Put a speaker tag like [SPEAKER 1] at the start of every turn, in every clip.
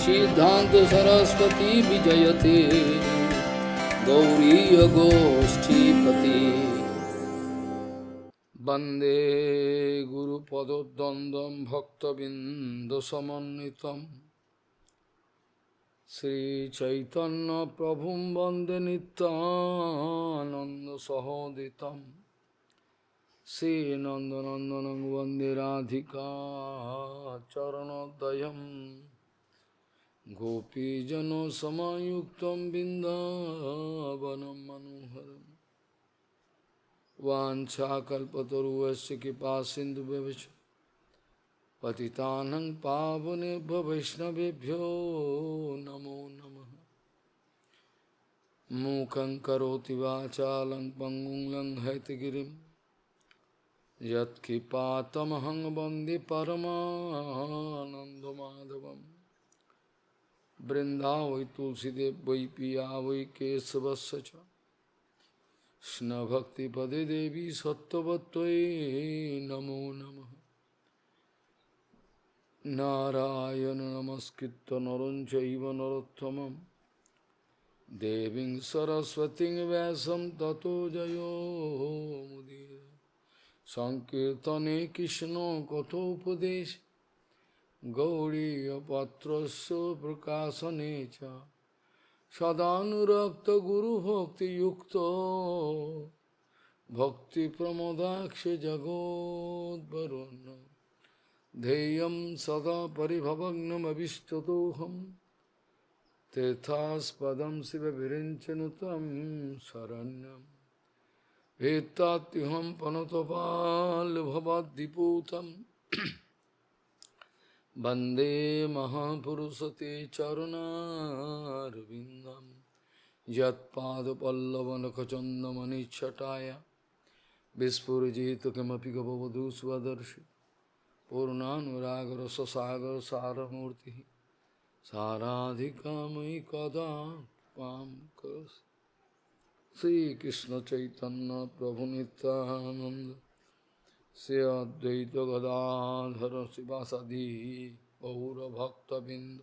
[SPEAKER 1] सिद्धांत सरस्वती विजयते गौरीय गोष्ठीपति वंदे गुरुपदद्वंद्वं भक्तबिंदुसमन्वितं श्रीचैतन्य प्रभुं वंदे नित्यानन्दसहोदितं श्रीनन्दनन्दनं वन्दे राधिका चरणोदयं गोपीजनसमायुक्तं बिन्दावनं मनोहरम् वाञ्छाकल्पतरुस्य कृपासिन्धुभ्यश्च पतितानं पावनेभ्यो वैष्णवेभ्यो नमो नमः। मूकं करोति वाचालं पङ्गुं लङ्घयतिगिरिं यत्कृपातमहं वन्दे परमानन्दमाधवम्। वृन्दावै तुलसीदेव वै पिया वै केशवस्य च कृष्ण भक्ति पदे देवी सत्वत्वये नमो नमः। नारायण नमस्कृत्य नरं चैव नरोत्तमं देवीं सरस्वतीं व्यासं ततो जयो मुदीरये। संकीर्तने कृष्ण कथोपदेश गौरीयपत्रस्य प्रकाशने च सदानुरक्त गुरुभक्तियुक्तो भक्तिप्रमोदाक्ष जगोद्वरुण्य ध्येयं सदा परिभवग्नमभिष्टदोहं तीर्थास्पदं शिवविरिञ्चनुतं शरण्यं वेत्तात्युहं पनुतपाल्भवद्दिपूतं वन्दे महापुरुषते चरुणारविन्दं यत्पादपल्लवनखचन्दमनिच्छटाय विस्फुरिजित किमपि गपवधू स्वदर्शि पूर्णानुरागरससागरसारमूर्तिः साराधिकामयि कदा त्वां करोसि। श्रीकृष्णचैतन्य प्रभुनित्यानन्द श्री अद्वैत गदाधर शिवासादि गौरभक्तबिंद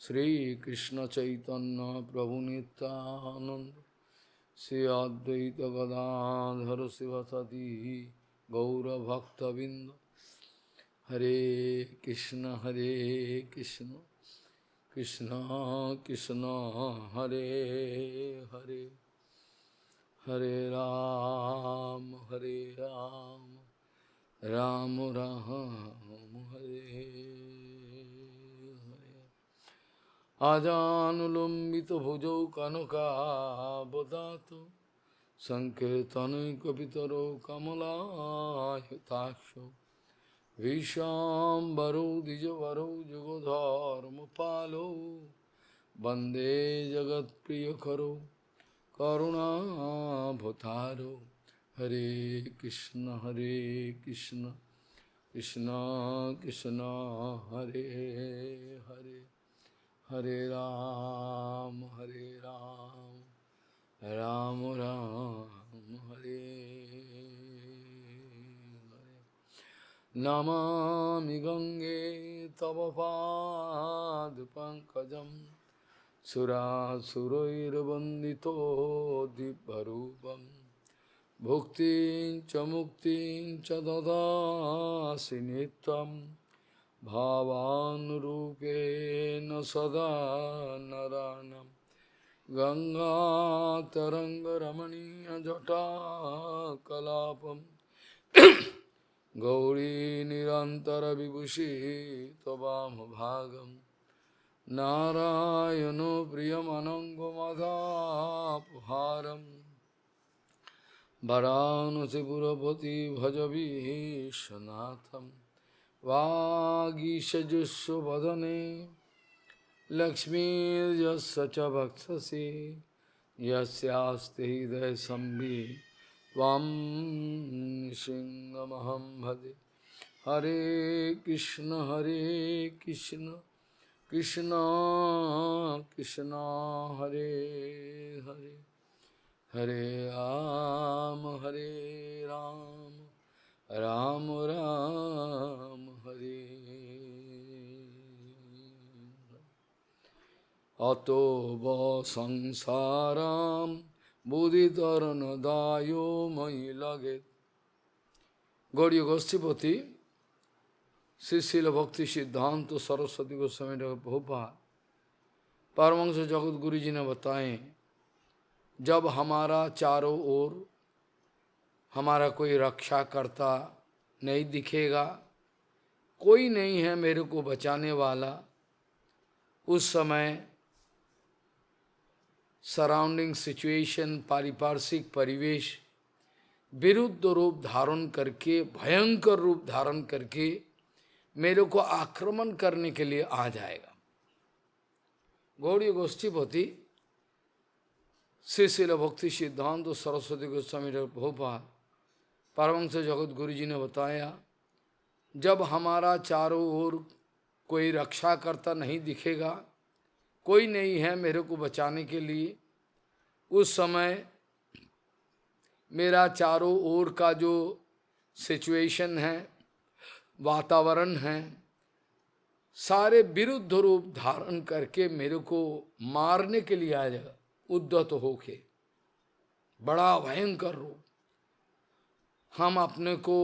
[SPEAKER 1] श्रीकृष्ण चैतन्य प्रभु नित्यानंद श्री अद्वैत गदाधर शिवासादि गौरभक्तबिंद। हरे कृष्ण कृष्ण कृष्ण हरे हरे हरे राम राम राम हरे हरे। आजानुलंबित भुजौ कनकावदातो संकीर्तनैकपितरो कमलायताक्षो विशाम्बरो द्विजवरो जुगधर्मपालो वन्दे जगत्प्रियकरो करुणाभतारो। हरे कृष्ण कृष्ण कृष्ण हरे हरे हरे राम राम राम हरे हरे। नमामि गंगे तव पादपङ्कजं सुरासुरैर्वन्दितो दिव्यरूपम् भुक्तिं च मुक्तिं च ददासि नित्यं भावानुरूपेण सदा नरानं। गंगातरङ्गरमणीयजटाकलापं गौरी निरन्तरविभूषिः त्ववामभागं नारायणो प्रियमनङ्गमदापहारम् वाराणसीपुरपति भजवीशनाथं वागीशजुष्वदने लक्ष्मीर्यस्य च वक्षसि यस्यास्ति हृदयसंवित् त्वं सिंहमहं भजे। हरे कृष्ण कृष्ण कृष्ण हरे हरे हरे राम राम राम हरे। अतो व संसाराम बुद्धि तरन दायो मई लगे। गौड़ीय गोष्ठीपति श्री शिल भक्ति सिद्धांत सरस्वती गोस्वामी प्रभुपाद परमहंस जगत गुरु जी ने बताए, जब हमारा चारों ओर हमारा कोई रक्षा करता नहीं दिखेगा, कोई नहीं है मेरे को बचाने वाला, उस समय सराउंडिंग सिचुएशन, पारिपार्श्विक परिवेश विरुद्ध रूप धारण करके, भयंकर रूप धारण करके मेरे को आक्रमण करने के लिए आ जाएगा। गौड़ीय गोष्ठीपति श्री शिल भक्ति सिद्धांत सरस्वती गोस्वामी प्रभुपाद परमहंस जगत गुरु जी ने बताया, जब हमारा चारों ओर कोई रक्षा करता नहीं दिखेगा, कोई नहीं है मेरे को बचाने के लिए, उस समय मेरा चारों ओर का जो सिचुएशन है, वातावरण है, सारे विरुद्ध रूप धारण करके मेरे को मारने के लिए आ जाएगा, उद्यत होके, बड़ा भयंकर रूप। हम अपने को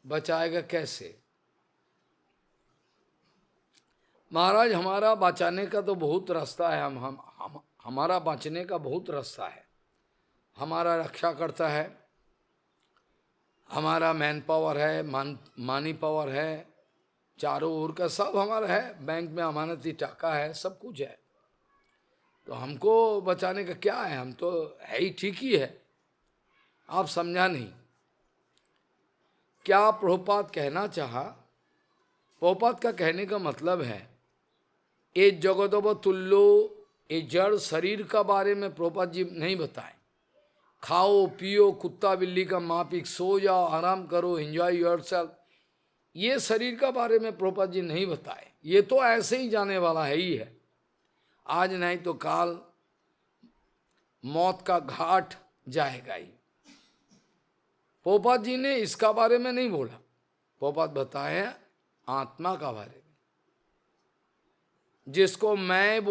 [SPEAKER 1] बचाएगा कैसे? महाराज, हमारा बचाने का तो बहुत रास्ता है, हमारा बचने का बहुत रास्ता है। हमारा रक्षा करता है, हमारा मैन पावर है, मानी पावर है, चारों ओर का सब हमारा है, बैंक में अमानती टाका है, सब कुछ है। तो हमको बचाने का क्या है? हम तो है ही, ठीक ही है। आप समझा नहीं क्या प्रभुपाद कहना चाहा? प्रभुपाद का कहने का मतलब है, ये जगदव तुल्यो, ये जड़ शरीर का बारे में प्रभुपाद जी नहीं बताएं। खाओ पियो, कुत्ता बिल्ली का मापिक, सो जाओ, आराम करो, एंजॉय योरसेल्फ, ये शरीर का बारे में प्रभुपाद जी नहीं बताए। ये तो ऐसे ही जाने वाला है ही है, आज नहीं तो काल मौत का घाट जाएगा ही। प्रभुपाद जी ने इसका बारे में नहीं बोला, प्रभुपाद बताए आत्मा का बारे में। जिसको मैं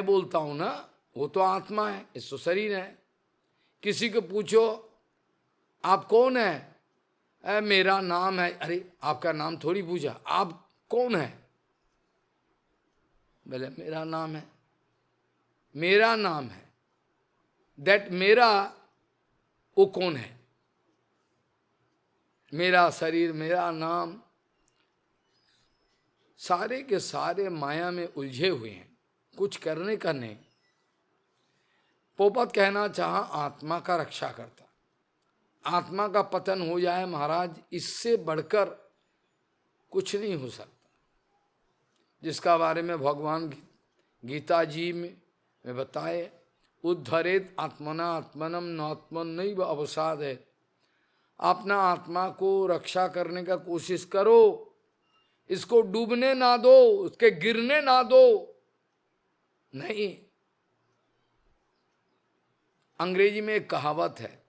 [SPEAKER 1] बोलता हूं ना, वो तो आत्मा है, इस तो शरीर है। किसी को पूछो आप कौन है? मेरा नाम है। अरे आपका नाम थोड़ी पूछा, आप कौन है? बोले मेरा नाम है, मेरा नाम है। दैट मेरा, वो कौन है? मेरा शरीर, मेरा नाम, सारे के सारे माया में उलझे हुए हैं, कुछ करने का नहीं। प्रभुपाद कहना चाहा आत्मा का रक्षा करता। आत्मा का पतन हो जाए महाराज, इससे बढ़कर कुछ नहीं हो सकता, जिसका बारे में भगवान गीता जी में बताए, उद्धरेत आत्मना आत्मनम नात्मन नैव अवसादे। अपना आत्मा को रक्षा करने का कोशिश करो, इसको डूबने ना दो, उसके गिरने ना दो। नहीं, अंग्रेजी में एक कहावत है,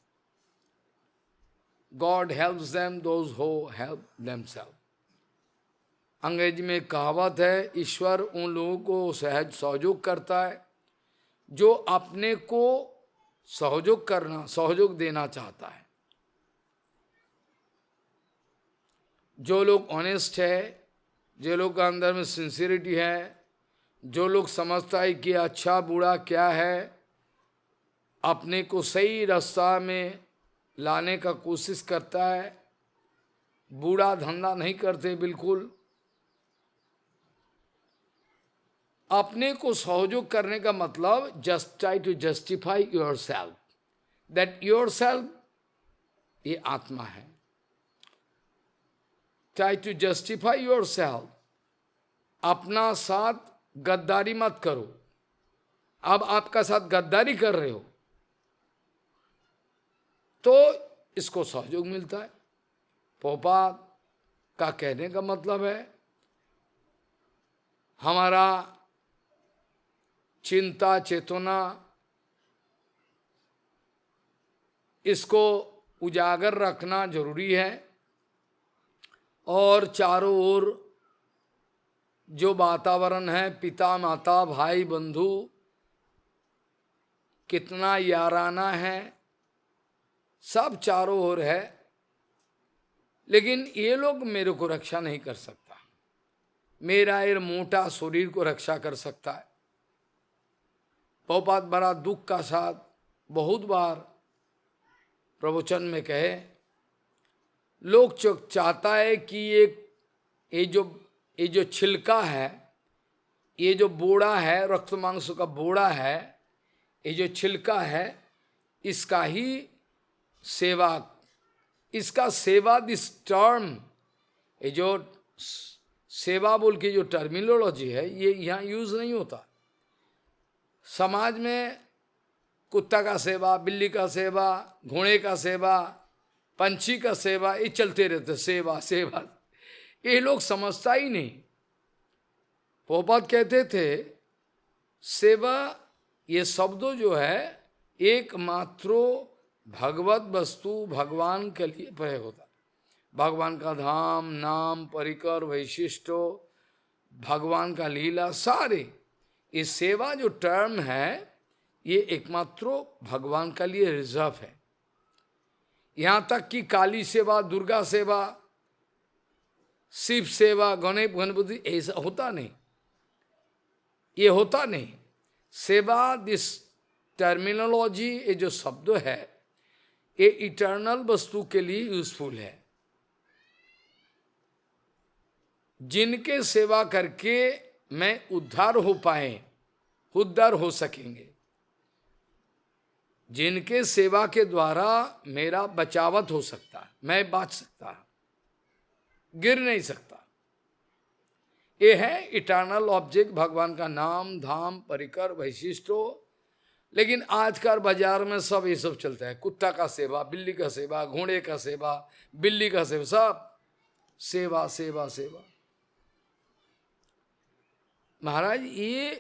[SPEAKER 1] God helps them those who help themselves. अंग्रेजी में एक कहावत है, ईश्वर उन लोगों को सहयोग करता है जो अपने को सहयोग देना चाहता है। जो लोग ऑनेस्ट है, जो लोग का अंदर में सिंसियरिटी है, जो लोग समझता है कि अच्छा बुरा क्या है, अपने को सही रास्ता में लाने का कोशिश करता है, बुरा धंधा नहीं करते बिल्कुल। अपने को सहयोग करने का मतलब just try to justify yourself, that yourself, ये आत्मा है। ट्राई टू जस्टिफाई योरसेल्फ, अपना साथ गद्दारी मत करो। अब आपका साथ गद्दारी कर रहे हो तो इसको सहयोग मिलता है। प्रभुपाद का कहने का मतलब है, हमारा चिंता चेतना, इसको उजागर रखना जरूरी है, और चारों ओर जो वातावरण है, पिता माता भाई बंधु, कितना याराना है, सब चारों ओर है, लेकिन ये लोग मेरे को रक्षा नहीं कर सकता। मेरा ये मोटा शरीर को रक्षा कर सकता है। बहुत बड़ा दुख का साथ बहुत बार प्रवचन में कहे, लोग चाहता है कि ये जो छिलका है, ये जो बोड़ा है, रक्त मांस का बोड़ा है, ये जो छिलका है, इसका ही सेवा, इसका सेवा, दिस टर्म, ये जो सेवा बोल के जो टर्मिनोलॉजी है, ये यहाँ यूज नहीं होता। समाज में कुत्ता का सेवा, बिल्ली का सेवा, घोड़े का सेवा, पंछी का सेवा, ये चलते रहते, सेवा सेवा, ये लोग समझता ही नहीं। पोपात कहते थे सेवा ये शब्द जो है एकमात्र भगवत वस्तु, भगवान के लिए प्रयोग होता। भगवान का धाम, नाम, परिकर, वैशिष्ट, भगवान का लीला, सारे ये सेवा जो टर्म है, ये एकमात्र भगवान का लिए रिजर्व है। यहाँ तक कि काली सेवा, दुर्गा सेवा, शिव सेवा, गणेश गणपति, ऐसा होता नहीं, ये होता नहीं। सेवा, दिस टर्मिनोलॉजी, ये जो शब्द है, ये इटर्नल वस्तु के लिए यूजफुल है। जिनके सेवा करके मैं उद्धार हो पाए, उद्धार हो सकेंगे, जिनके सेवा के द्वारा मेरा बचावत हो सकता है, मैं बच सकता, गिर नहीं सकता, ये है इटर्नल ऑब्जेक्ट, भगवान का नाम, धाम, परिकर, वैशिष्टो। लेकिन आजकल बाजार में सब ये सब चलता है, कुत्ता का सेवा, बिल्ली का सेवा, घोड़े का सेवा, बिल्ली का सेवा, सब सेवा सेवा सेवा। महाराज ये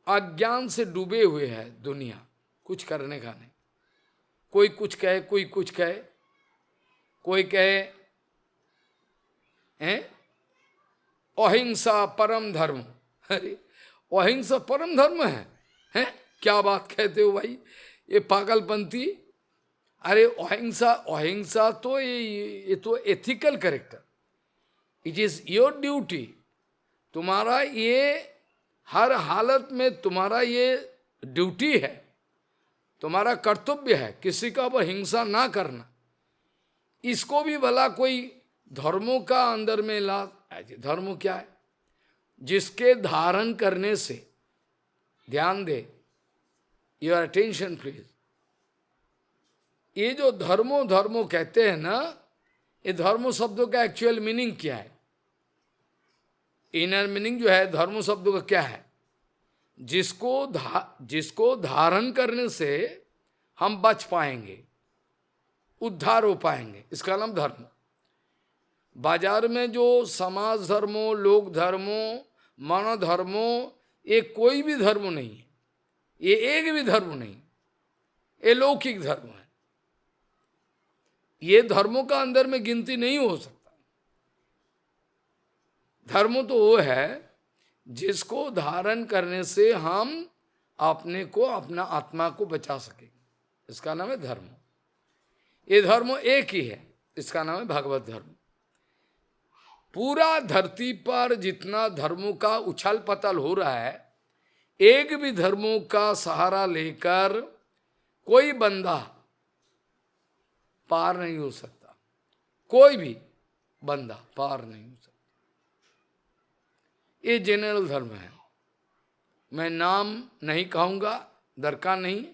[SPEAKER 1] अज्ञान से डूबे हुए है दुनिया, कुछ करने का नहीं। कोई कुछ कहे, कोई कुछ कहे, कोई कहे हैं अहिंसा परम धर्म। अरे अहिंसा परम धर्म है, हैं? क्या बात कहते हो भाई, ये पागलपंथी। अरे अहिंसा, अहिंसा तो ये तो ethical character, it is your duty. तुम्हारा ये हर हालत में तुम्हारा ये ड्यूटी है, तुम्हारा कर्तव्य है, किसी का वो हिंसा ना करना। इसको भी भला कोई धर्मों का अंदर में ला, धर्म क्या है? जिसके धारण करने से, ध्यान दे, योर अटेंशन प्लीज, ये जो धर्मो धर्मो कहते हैं ना, ये धर्मो शब्दों का एक्चुअल मीनिंग क्या है? इनर मीनिंग जो है धर्म शब्द का क्या है? जिसको धारण करने से हम बच पाएंगे, उद्धार हो पाएंगे, इसका नाम धर्म। बाजार में जो समाज धर्मो, लोक धर्मो, मन धर्मो, ये कोई भी धर्म नहीं है, ये एक भी धर्म नहीं, ये लौकिक धर्म है। ये धर्मों का अंदर में गिनती नहीं हो सकता। धर्म तो वो है जिसको धारण करने से हम अपने को, अपना आत्मा को बचा सकेंगे, इसका नाम है धर्म। ये धर्म एक ही है, इसका नाम है भगवत धर्म। पूरा धरती पर जितना धर्मों का उछल पतल हो रहा है, एक भी धर्मों का सहारा लेकर कोई बंदा पार नहीं हो सकता, कोई भी बंदा पार नहीं हो सकता। ये जनरल धर्म है। मैं नाम नहीं कहूँगा, दरकार नहीं,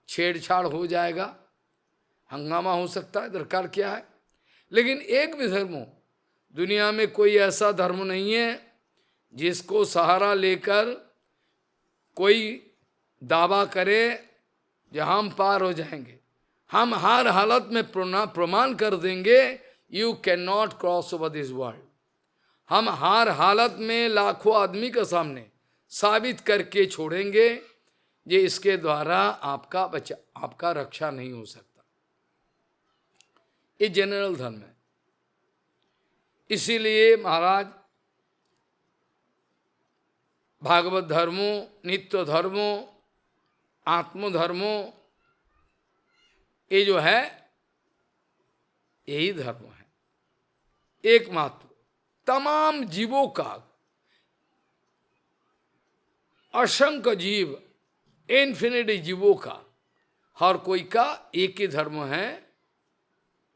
[SPEAKER 1] छेड़छाड़ हो जाएगा, हंगामा हो सकता है, दरकार क्या है। लेकिन एक भी धर्म, दुनिया में कोई ऐसा धर्म नहीं है जिसको सहारा लेकर कोई दावा करे जो हम पार हो जाएंगे। हम हर हालत में प्रमाण कर देंगे, you can not cross over this world. हम हर हालत में लाखों आदमी के सामने साबित करके छोड़ेंगे, ये इसके द्वारा आपका रक्षा नहीं हो सकता। ये जनरल धर्म है। इसीलिए महाराज भागवत धर्मों, नित्य धर्मों, आत्मधर्मों, ये जो है यही धर्म है एकमात्र। तमाम जीवों का, असंख्य जीव, इन्फिनिटी जीवों का, हर कोई का एक ही धर्म है,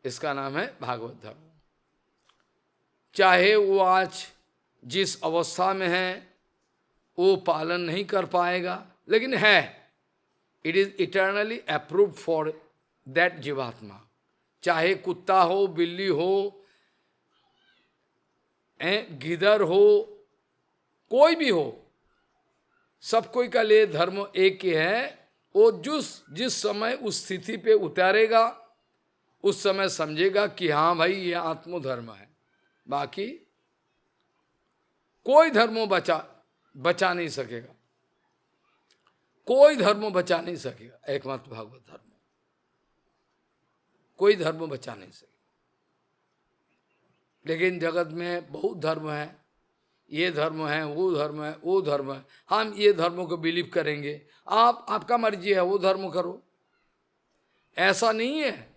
[SPEAKER 1] इसका नाम है भागवत धर्म। चाहे वो आज जिस अवस्था में है वो पालन नहीं कर पाएगा, लेकिन है, it is eternally approved for that जीवात्मा। चाहे कुत्ता हो, बिल्ली हो, गिदर हो, कोई भी हो, सब कोई का लिए धर्म एक ही है। वो जिस समय उस स्थिति पे उतारेगा, उस समय समझेगा कि हाँ भाई ये आत्मधर्म है। बाकी कोई धर्म बचा नहीं सकेगा, कोई धर्म बचा नहीं सकेगा, एकमात्र भागवत धर्म, कोई धर्म बचा नहीं सकेगा। लेकिन जगत में बहुत धर्म है, ये धर्म है, वो धर्म है, वो धर्म है, हम ये धर्मों को बिलीव करेंगे, आपका मर्जी है, वो धर्म करो। ऐसा नहीं है।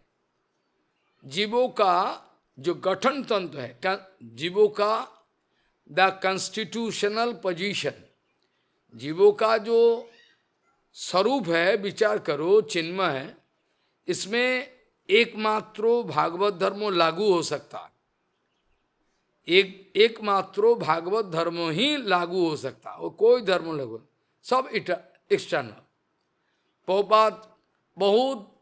[SPEAKER 1] जीवों का जो गठन तंत्र है, जीवों का द कॉन्स्टिट्यूशनल पोजीशन, जीवों का जो स्वरूप है, विचार करो, चिन्मय है, इसमें एकमात्र भागवत धर्म लागू हो सकता है। एकमात्र भागवत धर्म ही लागू हो सकता है, वो कोई धर्म लागू, सब एक्सटर्नल। प्रभुपाद बहुत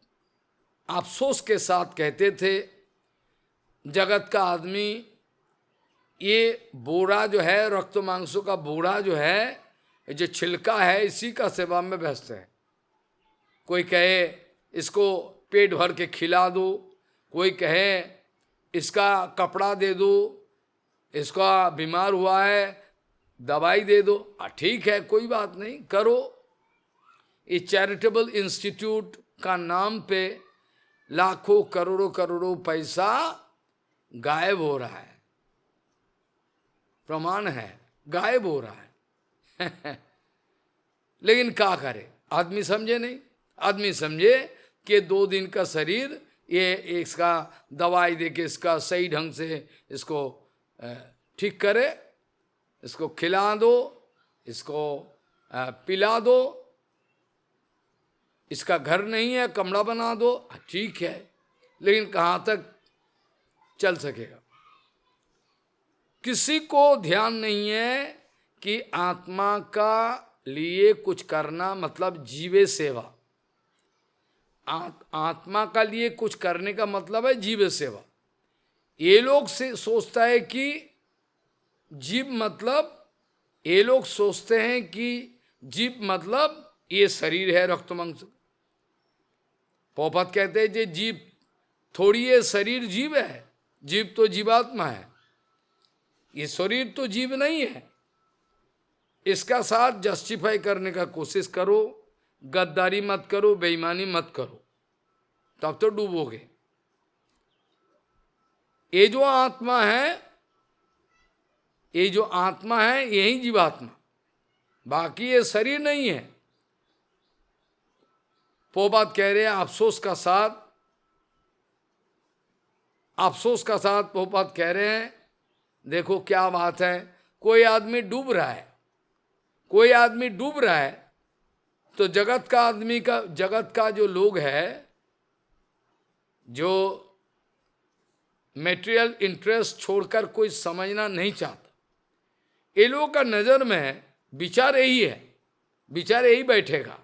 [SPEAKER 1] अफसोस के साथ कहते थे, जगत का आदमी ये बोरा जो है, रक्त मांसों का बोरा जो है, जो छिलका है, इसी का सेवा में व्यस्त है। कोई कहे इसको पेट भर के खिला दो, कोई कहे इसका कपड़ा दे दो, इसका बीमार हुआ है दवाई दे दो, ठीक है, कोई बात नहीं, करो। ये चैरिटेबल इंस्टीट्यूट का नाम पे लाखों करोड़ों करोड़ों पैसा गायब हो रहा है, प्रमाण है, गायब हो रहा है। लेकिन क्या करे, आदमी समझे नहीं। आदमी समझे कि 2 दिन का शरीर, ये इसका दवाई देके इसका सही ढंग से इसको ठीक करे, इसको खिला दो, इसको पिला दो, इसका घर नहीं है कमरा बना दो, ठीक है, लेकिन कहाँ तक चल सकेगा। किसी को ध्यान नहीं है कि आत्मा का लिए कुछ करना मतलब जीवे सेवा। आत्मा का लिए कुछ करने का मतलब है जीव सेवा। ये लोग से सोचता है कि जीव मतलब, ये लोग सोचते हैं कि जीव मतलब ये शरीर है, रक्त मांस। प्रभुपाद कहते हैं जे जीव थोड़ी ये शरीर जीव है, जीव तो जीवात्मा है, ये शरीर तो जीव नहीं है। इसका साथ जस्टिफाई करने का कोशिश करो, गद्दारी मत करो, बेईमानी मत करो, तब तो डूबोगे। ये जो आत्मा है, ये जो आत्मा है, यही जीवात्मा, बाकी ये शरीर नहीं है। प्रभुपाद कह रहे हैं अफसोस का साथ प्रभुपाद कह रहे हैं, देखो क्या बात है, कोई आदमी डूब रहा है, कोई आदमी डूब रहा है, तो जगत का जो लोग है, जो मेटेरियल इंटरेस्ट छोड़कर कोई समझना नहीं चाहता, ये लोगों का नजर में विचार यही है, विचार यही बैठेगा।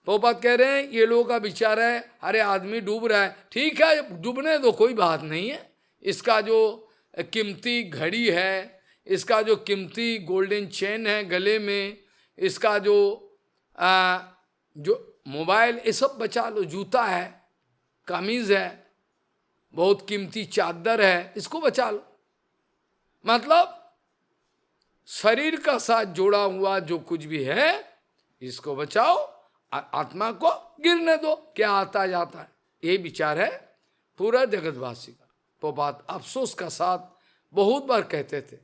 [SPEAKER 1] प्रभुपाद कह रहे हैं ये लोगों का विचार है, अरे आदमी डूब रहा है, ठीक है डूबने दो, कोई बात नहीं है। इसका जो कीमती घड़ी है, इसका जो कीमती गोल्डन चेन है गले में, इसका जो मोबाइल, ये सब बचा लो, जूता है, कमीज है, बहुत कीमती चादर है, इसको बचा लो। मतलब शरीर का साथ जोड़ा हुआ जो कुछ भी है, इसको बचाओ, आत्मा को गिरने दो, क्या आता जाता है। ये विचार है पूरा जगतवासी का। प्रभुपाद अफसोस का साथ बहुत बार कहते थे,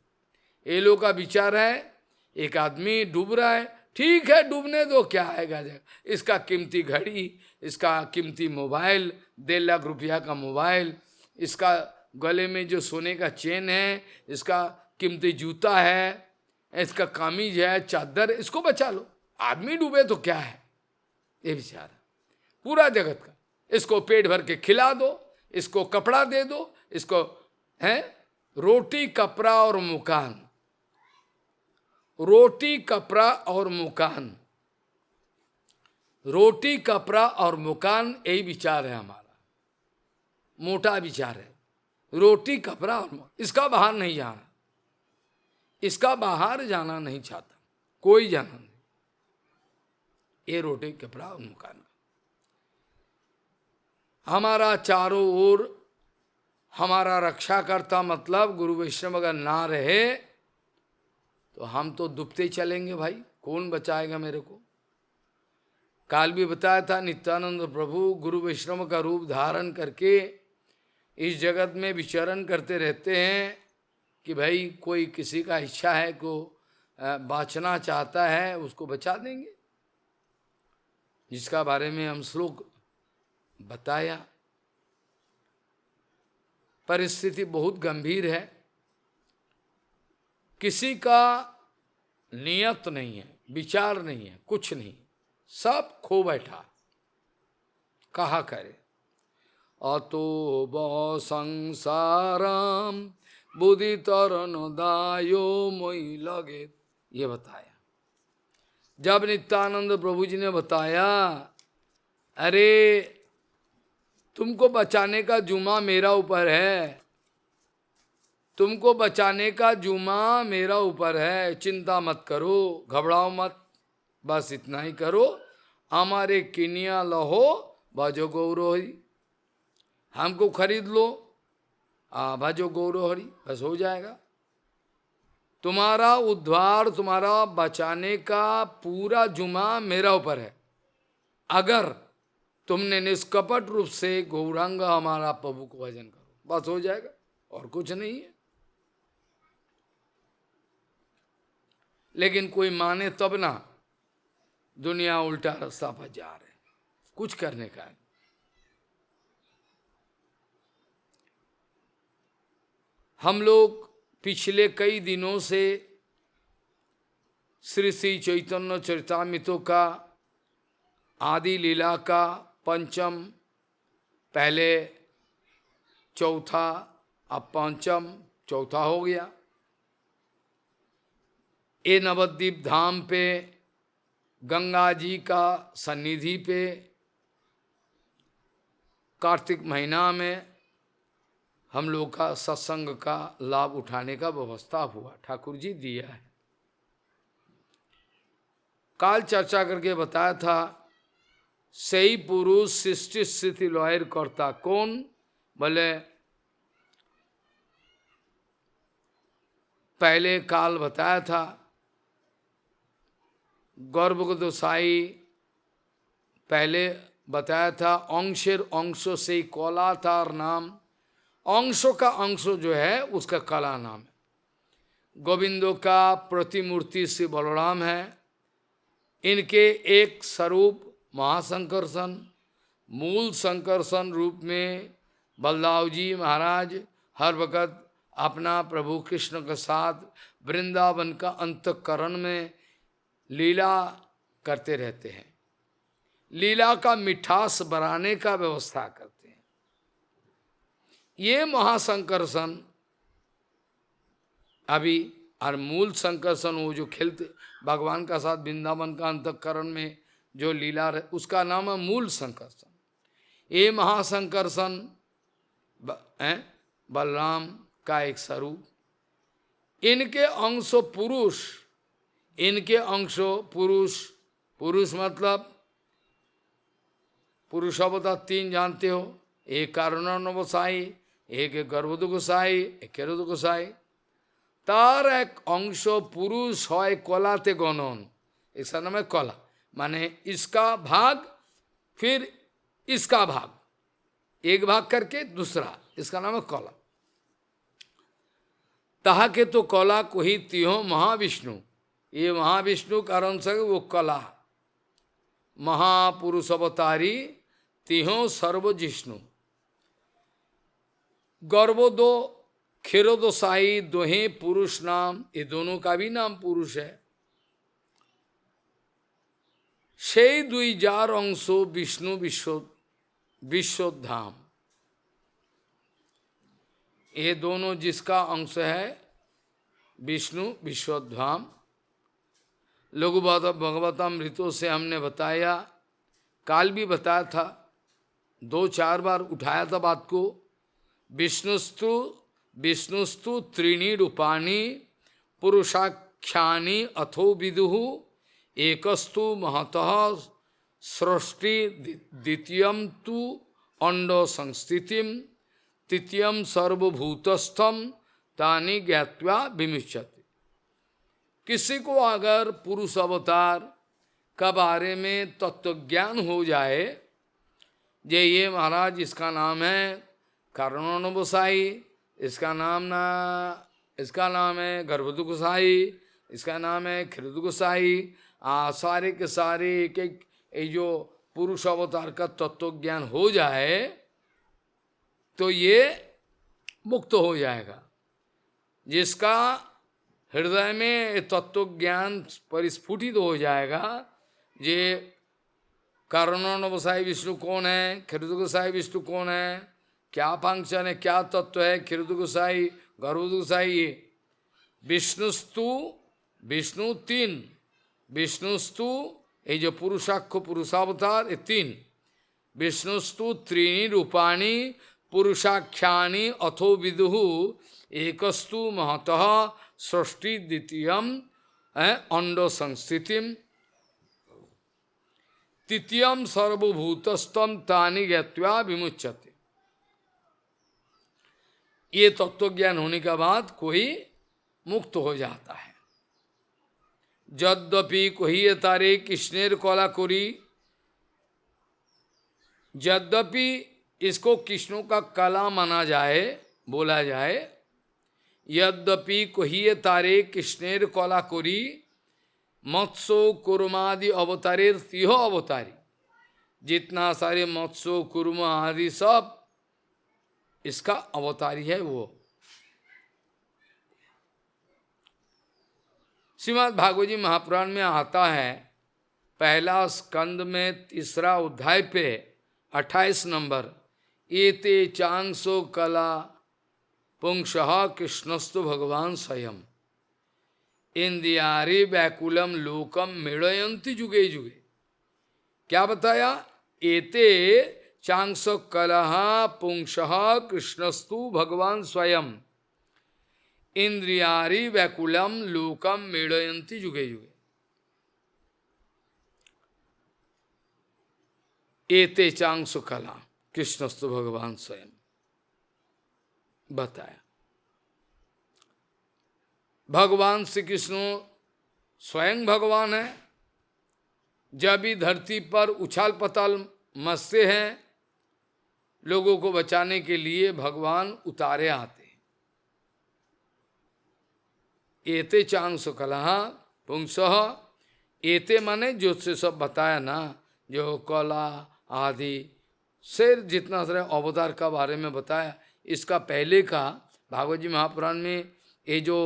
[SPEAKER 1] ये लोग का विचार है, एक आदमी डूब रहा है, ठीक है डूबने दो, क्या आएगा जाएगा। इसका कीमती घड़ी, इसका कीमती मोबाइल, 1.5 लाख का मोबाइल, इसका गले में जो सोने का चेन है, इसका कीमती जूता है, इसका कामीज है, चादर, इसको बचा लो। आदमी डूबे तो क्या है, ये बेचारा पूरा जगत का। इसको पेट भर के खिला दो, इसको कपड़ा दे दो, इसको है रोटी कपड़ा और मकान, रोटी कपड़ा और मकान, रोटी कपड़ा और मकान, यही विचार है हमारा, मोटा विचार है। रोटी कपड़ा और मकान, इसका बाहर नहीं जाना, इसका बाहर जाना नहीं चाहता कोई, जाना नहीं। ये रोटी कपड़ा और मकान, हमारा चारों ओर हमारा रक्षा करता, मतलब गुरु वैष्णव अगर ना रहे तो हम तो डूबते चलेंगे भाई, कौन बचाएगा मेरे को। काल भी बताया था, नित्यानंद प्रभु गुरु वैष्णव का रूप धारण करके इस जगत में विचरण करते रहते हैं कि भाई कोई किसी का इच्छा है को बाँचना चाहता है, उसको बचा देंगे, जिसका बारे में हम श्लोक बताया। परिस्थिति बहुत गंभीर है, किसी का नियत नहीं है, विचार नहीं है, कुछ नहीं, सब खो बैठा, कहा करे। अतो ब संसारम बुद्धि तरन दायो मोई लगे, ये बताया। जब नित्यानंद प्रभु जी ने बताया, अरे तुमको बचाने का जुम्मा मेरा ऊपर है, तुमको बचाने का जुम्मा मेरा ऊपर है, चिंता मत करो, घबराओ मत, बस इतना ही करो, हमारे किनिया लहो भजो गौरो हरि, हमको खरीद लो, भजो गौरो हरि, बस हो जाएगा। तुम्हारा उद्धार, तुम्हारा बचाने का पूरा जुम्मा मेरा ऊपर है, अगर तुमने निष्कपट रूप से गौरांग हमारा प्रभु को भजन करो, बस हो जाएगा, और कुछ नहीं है। लेकिन कोई माने तब ना, दुनिया उल्टा रास्ता पर जा रहे, कुछ करने का है। हम लोग पिछले कई दिनों से श्री श्री चैतन्य चरितामृतों का आदि लीला का पंचम, पहले चौथा, अब पंचम, चौथा हो गया। ये नवद्वीप धाम पे गंगा जी का सन्निधि पे कार्तिक महीना में हम लोग का सत्संग का लाभ उठाने का व्यवस्था हुआ, ठाकुर जी दिया है। काल चर्चा करके बताया था, सही पुरुष सृष्टि स्थिति लय करता कौन, बोले पहले काल बताया था, गर्भ गोसाई पहले बताया था, अंशेर अंशों से कला तार नाम, अंशों का अंश जो है उसका कला नाम है। गोविंदों का प्रतिमूर्ति श्री बलराम है, इनके एक स्वरूप महासंकर्षण, मूल संकर्षण रूप में बलदाव जी महाराज हर वक़्त अपना प्रभु कृष्ण के साथ वृंदावन का अंतःकरण में लीला करते रहते हैं, लीला का मिठास बढ़ाने का व्यवस्था करते हैं। ये महासंकर्षण अभी, और मूल संकर्षण वो जो खेलते भगवान का साथ वृंदावन का अंतःकरण में जो लीला रहे, उसका नाम है मूल संकर्षण। ये महासंकर्षण बलराम का एक स्वरूप, इनके अंशो पुरुष, इनके अंशो पुरुष, पुरुष मतलब पुरुष अवतार तीन जानते हो, एक कारुण्य गोसाई, एक गर्भद गोसाई, एक केरद गोसाई। तार एक अंश पुरुष है कलाते गणन, इसका नाम है कला, माने इसका भाग फिर इसका भाग, एक भाग करके दूसरा, इसका नाम है कला। ताहा के तो कला को ही तिहो महाविष्णु, ये महाविष्णु का अंश है, वो कला महापुरुष अवतारी तिहो सर्व जिष्णु। गर्व दो खेरो दो साई दोहे पुरुष नाम, ये दोनों का भी नाम पुरुष है। সেই দুই যার অংশ বিষ্ণু विश्वधाम, ये दोनों जिसका अंश है विष्णु विश्वधाम। लघु भगवतामृतों से हमने बताया, काल भी बताया था, 2-4 बार उठाया था बात को। विष्णुस्तु त्रीणि रूपाणि पुरुषाख्यानि अथो विदुः एकस्तु महतः सृष्टि द्वितीयम तु अंडो संस्थितिम तृतीयम सर्वभूतस्थम तानि ज्ञात्वा विमुच्यते। किसी को अगर पुरुष अवतार का बारे में तत्व ज्ञान हो जाए, ये महाराज इसका नाम है कारणों गोसाई, इसका नाम है गर्भदु गोसाई, इसका नाम है खिरदु गोसाई, सारे के सारे एक एक ये जो पुरुष अवतार का तत्व ज्ञान हो जाए तो ये मुक्त हो जाएगा। जिसका हृदय में तत्व ज्ञान परिस्फुटित हो जाएगा, ये कारणों गोसाई विष्णु कौन है, खिरदु गोसाई विष्णु कौन है, क्या फंक्शन है, क्या तत्व है, खिरदु गोसाई गर्भदु गोसाई। विष्णुस्तु विष्णु 3, विष्णुस्तु ये जो पुरुषाक्ष पुरुषावतार ये 3, विष्णुस्तु त्रीणि रूपाणि पुरुषाख्यानि अथो विदुः एकस्तु महतः सृष्टि द्वितीयम अंडो संस्थितिम तृतीयम सर्वभूतस्थम तानि ज्ञात्वा विमुच्यते। ये तत्व ज्ञान होने के बाद कोई मुक्त हो जाता है। यद्यपि कहिए तारे कृष्णेर कला करी, यद्यपि इसको कृष्णों का कला माना जाए, बोला जाए, यद्यपि कहिए तारे कृष्णेर कला करी मत्स्य कुर्मादि अवतारेर तिह अवतारी। जितना सारे मत्स्य कुर्म आदि सब इसका अवतारी है वो। श्रीमद् भागवत जी महापुराण में आता है, पहला स्कंद में 3रा अध्याय पे 28 नंबर, एते चांसो कला पुंसः कृष्णस्तु भगवान स्वयं इंद्रियारि व्याकुलम लोकम मेड़यंति जुगे जुगे। क्या बताया? एते चांसो कला पुंसः कृष्णस्तु भगवान स्वयं इंद्रियारि व्याकुलम लोकम मेड़यंति जुगे जुगे। एते चांसु कला कृष्णस्तु भगवान स्वयं बताया। भगवान श्री कृष्ण स्वयं भगवान है। जब भी धरती पर उछाल पताल मचते हैं, लोगों को बचाने के लिए भगवान उतारे आते। एते चांसु कला पुंसः, एते माने जो से सब बताया ना, जो कला आदि से जितना सारे अवतार का बारे में बताया, इसका पहले का भागवत जी महापुराण में ये जो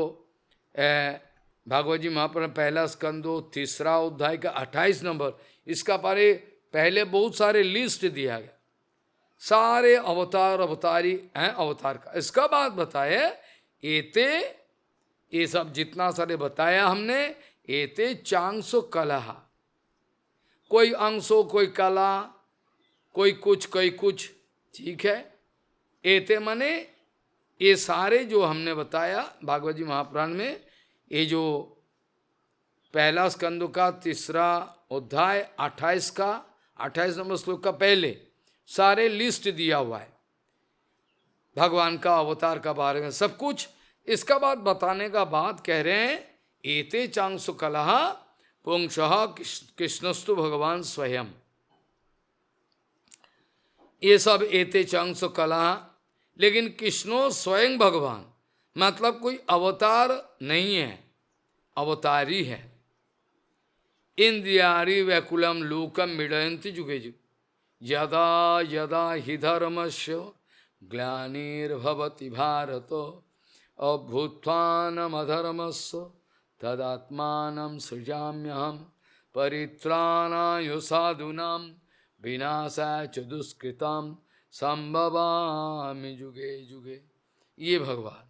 [SPEAKER 1] भागवत जी महापुराण पहला स्कंदो 3रा अध्याय का 28 नंबर, इसका पहले बहुत सारे लिस्ट दिया गया, सारे अवतार अवतारी हैं अवतार का। इसका बाद बताए एते, ये सब जितना सारे बताया हमने, एते चांसो कला, कोई अंशो कोई कला, कोई कुछ, ठीक है। एते माने ये सारे जो हमने बताया भागवत जी महापुराण में, ये जो पहला स्कंद का 3रा अध्याय 28 नंबर श्लोक का पहले सारे लिस्ट दिया हुआ है भगवान का अवतार का बारे में सब कुछ। इसका बाद बताने का बाद कह रहे हैं एते चांसु कलह पुंसः कृष्णस्तु भगवान स्वयं। ये सब एते चांसु कलह, लेकिन कृष्णो स्वयं भगवान, मतलब कोई अवतार नहीं है, अवतारी है। इंद्रियारि व्याकुलम लोकम मिडयन्ति जुगे जुगे यदा यदा हि धर्मस्य ग्लानिर्भवति भारत अभ्युत्थानमधर्मस्य तदात्मानं सृजाम्यहम् परित्राणाय साधूनां विनाशाय च दुष्कृतां संभवामि जुगे जुगे। ये भगवान,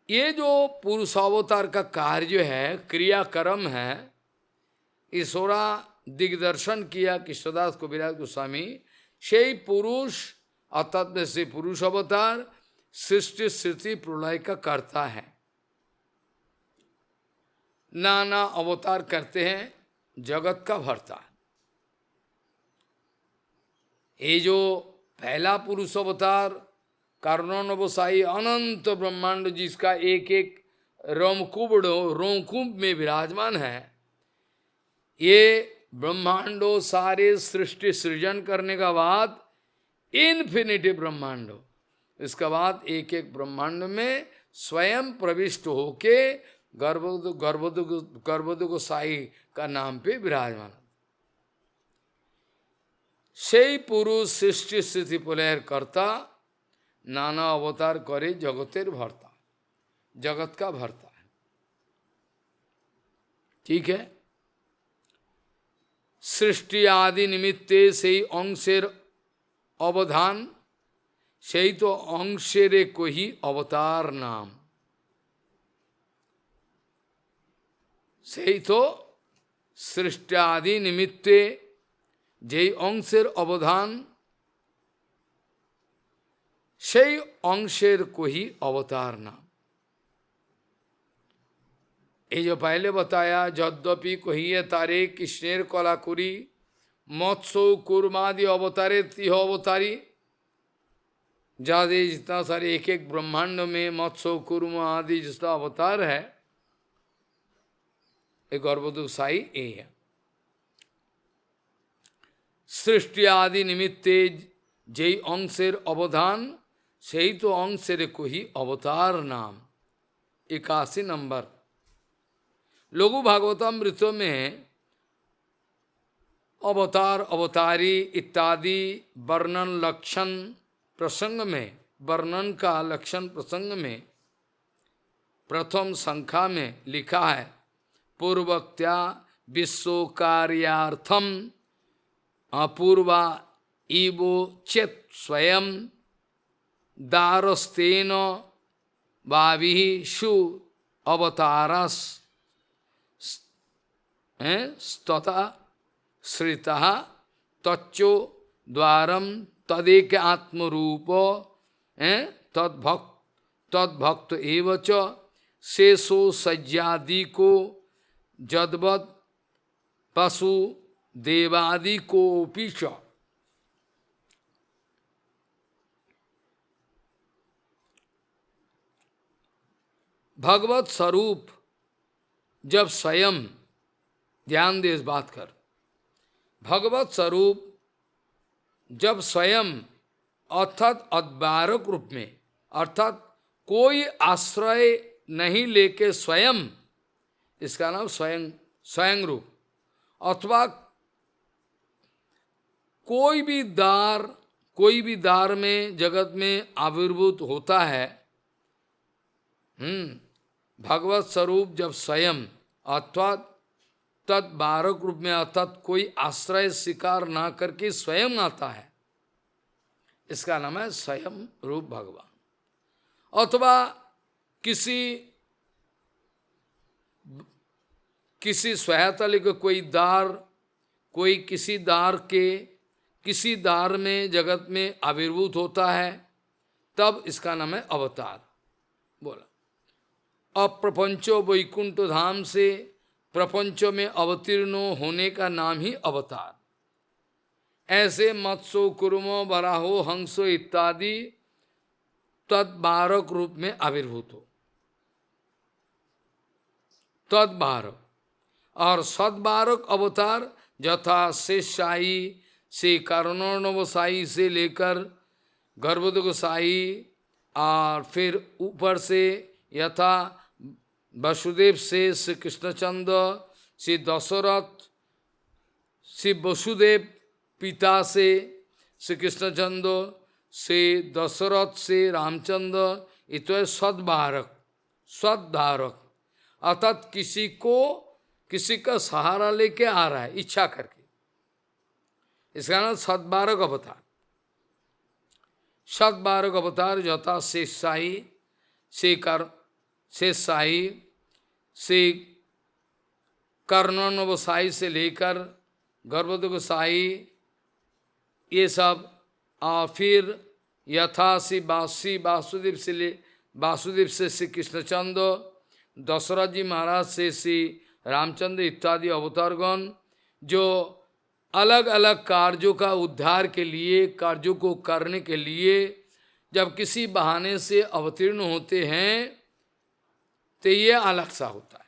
[SPEAKER 1] ये जो पुरुषावतार का कार्य है, क्रियाक्रम है, ईश्वरा दिग्दर्शन किया कृष्णदास कविराज गोस्वामी। সেই पुरुष अर्थात में से पुरुष अवतार सृष्टि स्थिति प्रलय का कर्ता है। नाना अवतार करते हैं, जगत का भरता। ये जो पहला पुरुष अवतार कारणवसाई अनंत ब्रह्मांड जिसका एक एक रोमकूप में विराजमान है, ये ब्रह्मांडो सारे सृष्टि सृजन करने का बाद इन्फिनिटी ब्रह्मांडो, इसके बाद एक एक ब्रह्मांड में स्वयं प्रविष्ट होके गर्भोदक गोसाई का नाम पे विराजमान। সেই पुरुष सृष्टि स्थिति प्रलयर कर्ता, नाना अवतार करे जगतेर भरता, जगत का भरता है। ठीक है, सृष्टि आदि निमित्ते সেই অংশের অবধান, সেই তো অংশের কহি অবতার নাম। সেই তো সৃষ্টি আদি নিমিত্তে যেই অংশের অবধান, সেই অংশের কহি अवतार नाम। ये जो पहले बताया, यद्यपि कहिए तारे कृष्णेर कलाकुरी मत्स्य कूर्मादि अवतारे तिह अवतारी, ज्यादा जितना सारे एक एक ब्रह्मांड में मत्स्य कूर्म आदि जितना अवतार है, एक गर्भोदक साई ये है। सृष्टि आदि निमित्ते যেই অংশের অবদান, সেই তো অংশের কহি अवतार नाम। 81 नंबर लघु भागवतामृत में अवतार अवतारी इत्यादि वर्णन लक्षण प्रसंग में, वर्णन का लक्षण प्रसंग में प्रथम संख्या में लिखा है, पूर्वक्त्या विश्व कार्यार्थम अपूर्वा इवो चेत स्वयं दारस्तेन भाविषु अवतारस तथा श्रिता तच्चो द्वारम तदेक आत्मरूप तद्भक्त एवच शेषो सज्जादि को जदवद पशु देवादि को पीछ। भगवत स्वरूप जब स्वयं, ध्यान दे इस बात कर, भगवत स्वरूप जब स्वयं अर्थात अद्वारक रूप में, अर्थात कोई आश्रय नहीं लेके स्वयं, इसका नाम स्वयं, स्वयं रूप, अथवा कोई भी दार में जगत में आविर्भूत होता है। भगवत स्वरूप जब स्वयं अर्थात तद्वारक रूप में, अर्थात कोई आश्रय स्वीकार ना करके स्वयं आता है, इसका नाम है स्वयं रूप भगवान। अथवा किसी सहायता लेकर कोई किसी दार में जगत में आविर्भूत होता है, तब इसका नाम है अवतार। बोला अप्रपंचो वैकुंठ धाम से प्रपंचों में अवतीर्ण होने का नाम ही अवतार। ऐसे मत्स्यो कुर्मो वराहो हंसो इत्यादि तद्वारक रूप में आविर्भूत हो, तद्वारक। और सद्वारक अवतार यथा शेषशाही से कारणवसाई से लेकर गर्भोदक गोसाई, और फिर ऊपर से यथा वसुदेव से श्री कृष्णचंद्र, श्री दशरथ, श्री वसुदेव पिता से श्री कृष्णचंद्र, श्री दशरथ से रामचंद्र, ये तो है सद्धारक, सद्धारक, अर्थात किसी का सहारा लेके आ रहा है इच्छा करके, इसका नाम सद्धारक अवतार। सद्धारक अवतार यथा शेषशाही, शेषशाही से कर्णन गोसाई से लेकर गर्भोद गोसाई, ये सब, फिर यथा श्री वासुदेव से श्री कृष्णचंद्र, दशरथ जी महाराज से श्री रामचंद्र इत्यादि अवतारगण, जो अलग अलग कार्यों का उद्धार के लिए, कार्यों को करने के लिए जब किसी बहाने से अवतीर्ण होते हैं तो ये अलग सा होता है।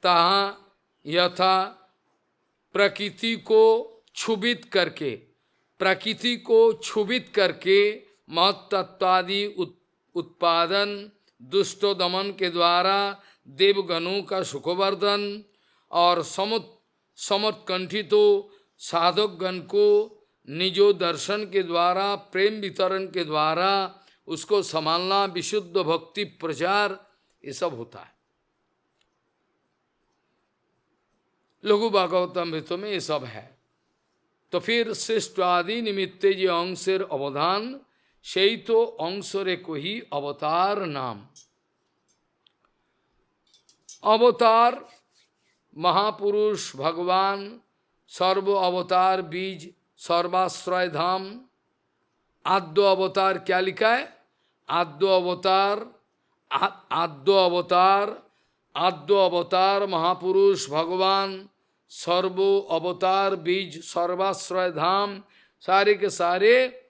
[SPEAKER 1] तहाँ यथा प्रकृति को क्षुभित करके महत्त्वादि उत्पादन, दुष्टो दमन के द्वारा देवगणों का सुखवर्धन और समोत्कंठितो साधकगण को निजो दर्शन के द्वारा, प्रेम वितरण के द्वारा उसको संभालना, विशुद्ध भक्ति प्रचार, ये सब होता है। लघु भागवतमृत में ये सब है। तो फिर श्रेष्ठ आदि निमित्ते जो अंशेर अवधान, সেই তো অংশরে কহি अवतार नाम। अवतार महापुरुष भगवान, सर्व अवतार बीज, सर्वाश्रय धाम। आद्य अवतार क्या लिखा है? आद्य अवतार महापुरुष भगवान, सर्व अवतार बीज, सर्वाश्रय धाम। सारे के सारे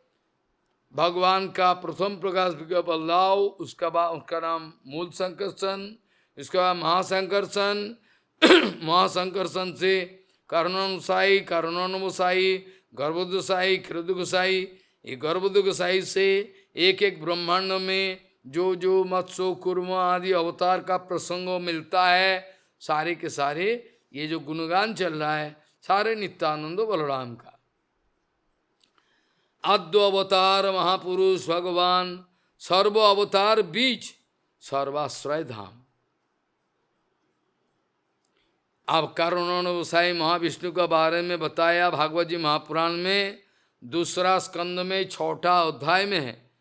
[SPEAKER 1] भगवान का प्रथम प्रकाश विज्ञा बल्लाव, उसका बाद उसका नाम मूल संकर्षण, उसके बाद महासंकर्षण, महासंकर्षण से कारणोनुसाई, कारणोनुसाई, गर्भोदसाई, क्षीरोदगोसाई। ये गर्भोदगोसाई से एक एक ब्रह्मांड में जो मत्स्य कुर्म आदि अवतार का प्रसंग मिलता है, सारे के सारे ये जो गुणगान चल रहा है सारे नित्यानंद बलराम का। आद्य अवतार महापुरुष भगवान, सर्व अवतार बीज, सर्वाश्रय धाम। अब कारणोनुसाई महाविष्णु के बारे में बताया भागवत जी महापुराण में, दूसरा स्कंद में 6ठा अध्याय में है,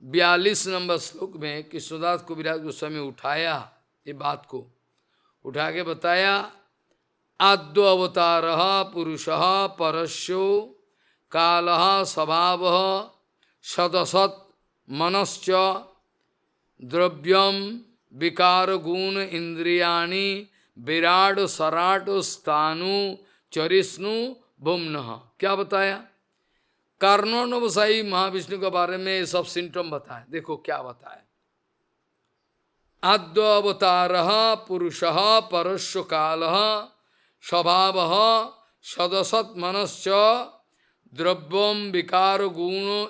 [SPEAKER 1] 42 नंबर श्लोक में कृष्णदास कविराज गोस्वामी उठाया ये बात को, उठा के बताया। आद्य अवतार पुरुष परस्यो काल स्वभाव सदसत मनश्च द्रव्यम विकार गुण इंद्रियाणि विराट सराट स्थानु चरिष्णु भुम्न। क्या बताया? कारणोनुसाई महाविष्णु के बारे में सब सिम्टम बताए। देखो क्या बताया। आद्य अवतार पुरुष परस्व काल स्वभाव सदसत मनश्च द्रव्यम विकार गुण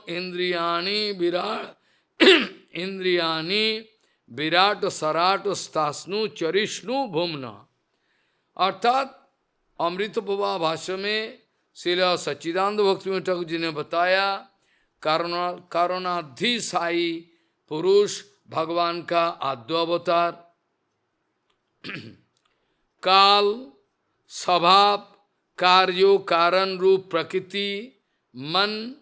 [SPEAKER 1] इंद्रियाणि विराट सराट स्थास्नु चरिष्णु भुम्न। अर्थात अमृत प्रभा भाष्य में श्रील सच्चिदानंद भक्ति ठाकुर जी ने बताया, कारणोनाधिशायी पुरुष भगवान का आद्य अवतार, काल स्वभाव कार्यो कारण रूप प्रकृति मन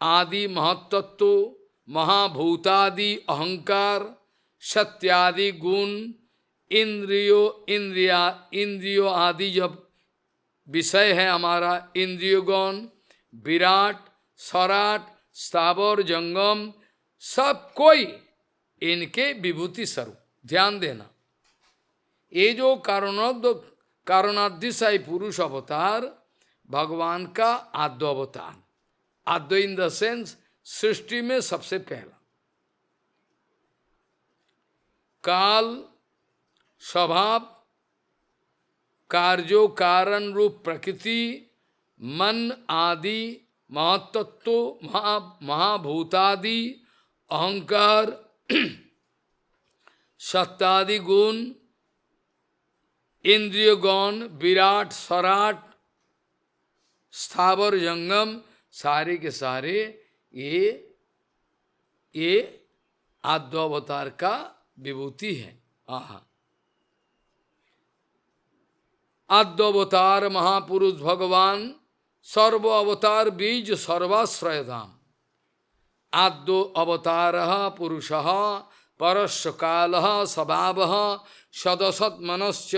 [SPEAKER 1] आदि महत्त्व महाभूतादि अहंकार सत्यादि गुण इंद्रियो आदि जब विषय है हमारा, इंद्रियोगण विराट सराट स्थावर जंगम सब कोई इनके विभूति स्वरूप। ध्यान देना, ये जो कारणोनाधिशायी पुरुष अवतार भगवान का आद्य अवतार, आद्य इन द सेंस सृष्टि में सबसे पहला। काल स्वभाव कार्यो कारण रूप प्रकृति मन आदि महत्त्व महाभूतादि अहंकार सत्तादि गुण, इंद्रिय गौण, विराट, सराट, स्थावर, जंगम, सारे के सारे ये आद्य अवतार का विभूति है। आहा, आद्य अवतार महापुरुष भगवान, सर्व अवतार बीज सर्वाश्रय धाम। आद्यो अवतार पुरुष परस्य काल स्वभाव सदसत मनश्च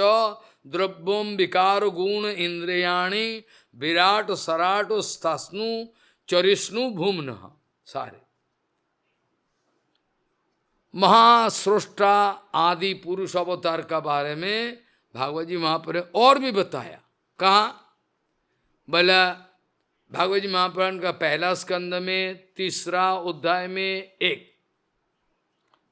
[SPEAKER 1] द्रव्यम विकार गुण इंद्रियाणि विराट सराट स्तस्नु चरिष्णु भूमन। सारे महासृष्टा आदि पुरुष अवतार का बारे में भागवत जी महापुराण और भी बताया। कहाँ? बोला भागवत जी महापुराण का पहला स्कंद में तीसरा अध्याय में एक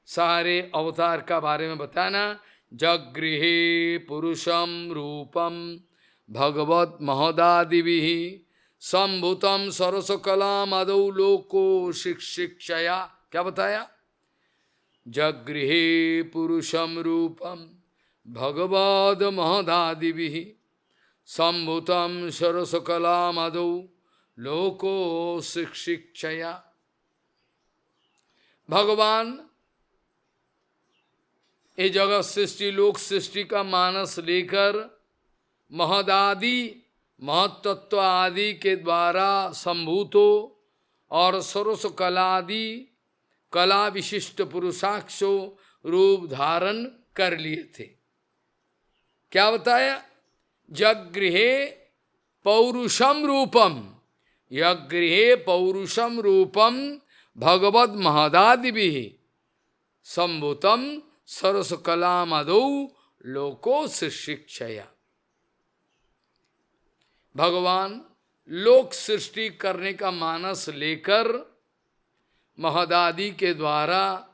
[SPEAKER 1] सारे अवतार का बारे में बताना। जगृहे पुरुषम रूपम भगवत महोदादिभि संभूतम सरसकला मदौ लोको शिक्षया। क्या बताया? जगृहे पुरुषम रूपम भगवद महोदादिभि संभूतम सरसकला मदौ लोको शिक्षया। भगवान ये जगत सृष्टि लोक सृष्टि का मानस लेकर महदादि महतत्व आदि के द्वारा संभूत हो और सरस कलादि कला विशिष्ट पुरुषाक्षो रूप धारण कर लिए थे। क्या बताया? जगृहे पौरुषम रूपम, यगृहे पौरुषम रूपम भगवद महदादिभि संभूतम सरस कला मदौ लोको शिक्षया। भगवान लोक सृष्टि करने का मानस लेकर महदादि के द्वारा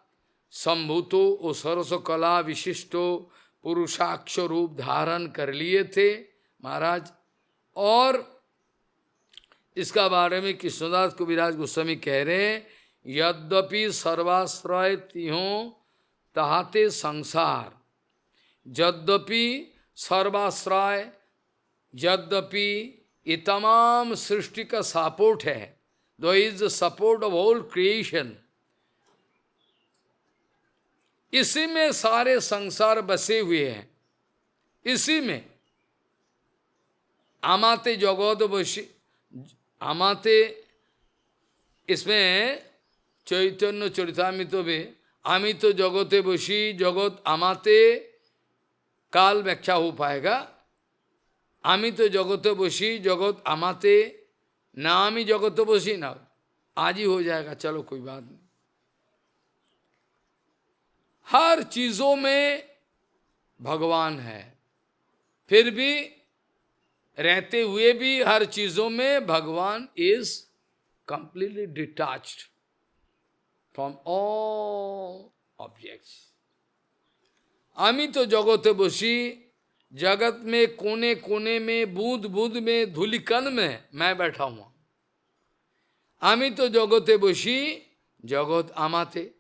[SPEAKER 1] संभूतो और सरस कला विशिष्टो पुरुषाक्ष रूप धारण कर लिए थे महाराज। और इसका बारे में कृष्णदास कविराज गोस्वामी कह रहे हैं, यद्यपि सर्वाश्रय तिहों तहाते संसार, यद्यपि सर्वाश्रय, यद्यपि ये तमाम सृष्टि का सपोर्ट है, though is the support of whole creation, इसी में सारे संसार बसे हुए हैं। इसी में आमाते जगत बसी, आमाते, इसमें चैतन्य चरितामृत में आमी तो जगते बसी जगत आमाते काल व्याख्या हो पाएगा। आमी तो जगते बसी जगत आमाते, ना आमी जगत बसी ना, आज ही हो जाएगा, चलो कोई बात नहीं। हर चीजों में भगवान है, फिर भी रहते हुए भी हर चीजों में भगवान is completely detached from all objects. आमी तो जगते बसी, जगत में कोने कोने में बूंद बूंद में धूलिकण में मैं बैठा हुआ। आमी तो जगते बसी जगत आमाते,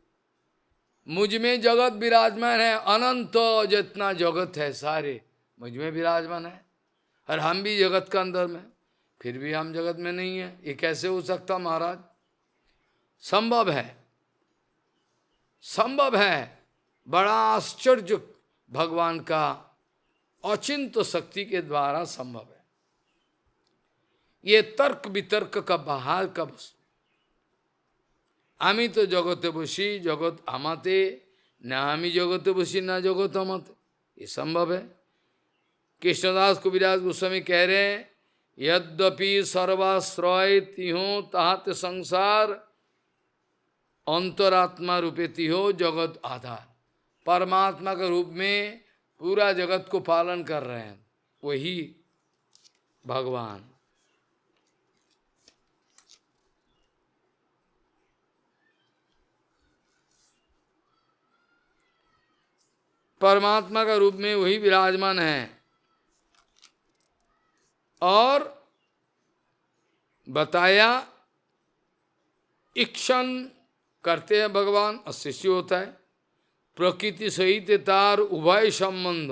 [SPEAKER 1] मुझ में जगत विराजमान है। अनंत जितना जगत है सारे मुझ में विराजमान है, और हम भी जगत का अंदर में, फिर भी हम जगत में नहीं है। ये कैसे हो सकता महाराज? संभव है, संभव है। बड़ा आश्चर्य भगवान का अचिंत शक्ति के द्वारा संभव है। ये तर्क वितर्क का बाहर का वस्तु। आमी तो जगते बसी जगत आमाते, ना आमी जगते बसी ना जगत आमाते, ये संभव है। कृष्णदास कविराज गोस्वामी कह रहे हैं, यद्यपि सर्वाश्रय तिहो ताहत संसार अंतरात्मा रूपे तिहो जगत आधार। परमात्मा के रूप में पूरा जगत को पालन कर रहे हैं वही भगवान। परमात्मा का रूप में वही विराजमान है। और बताया इक्षण करते हैं भगवान और शिष्य होता है। प्रकृति सहित तार उभय संबंध,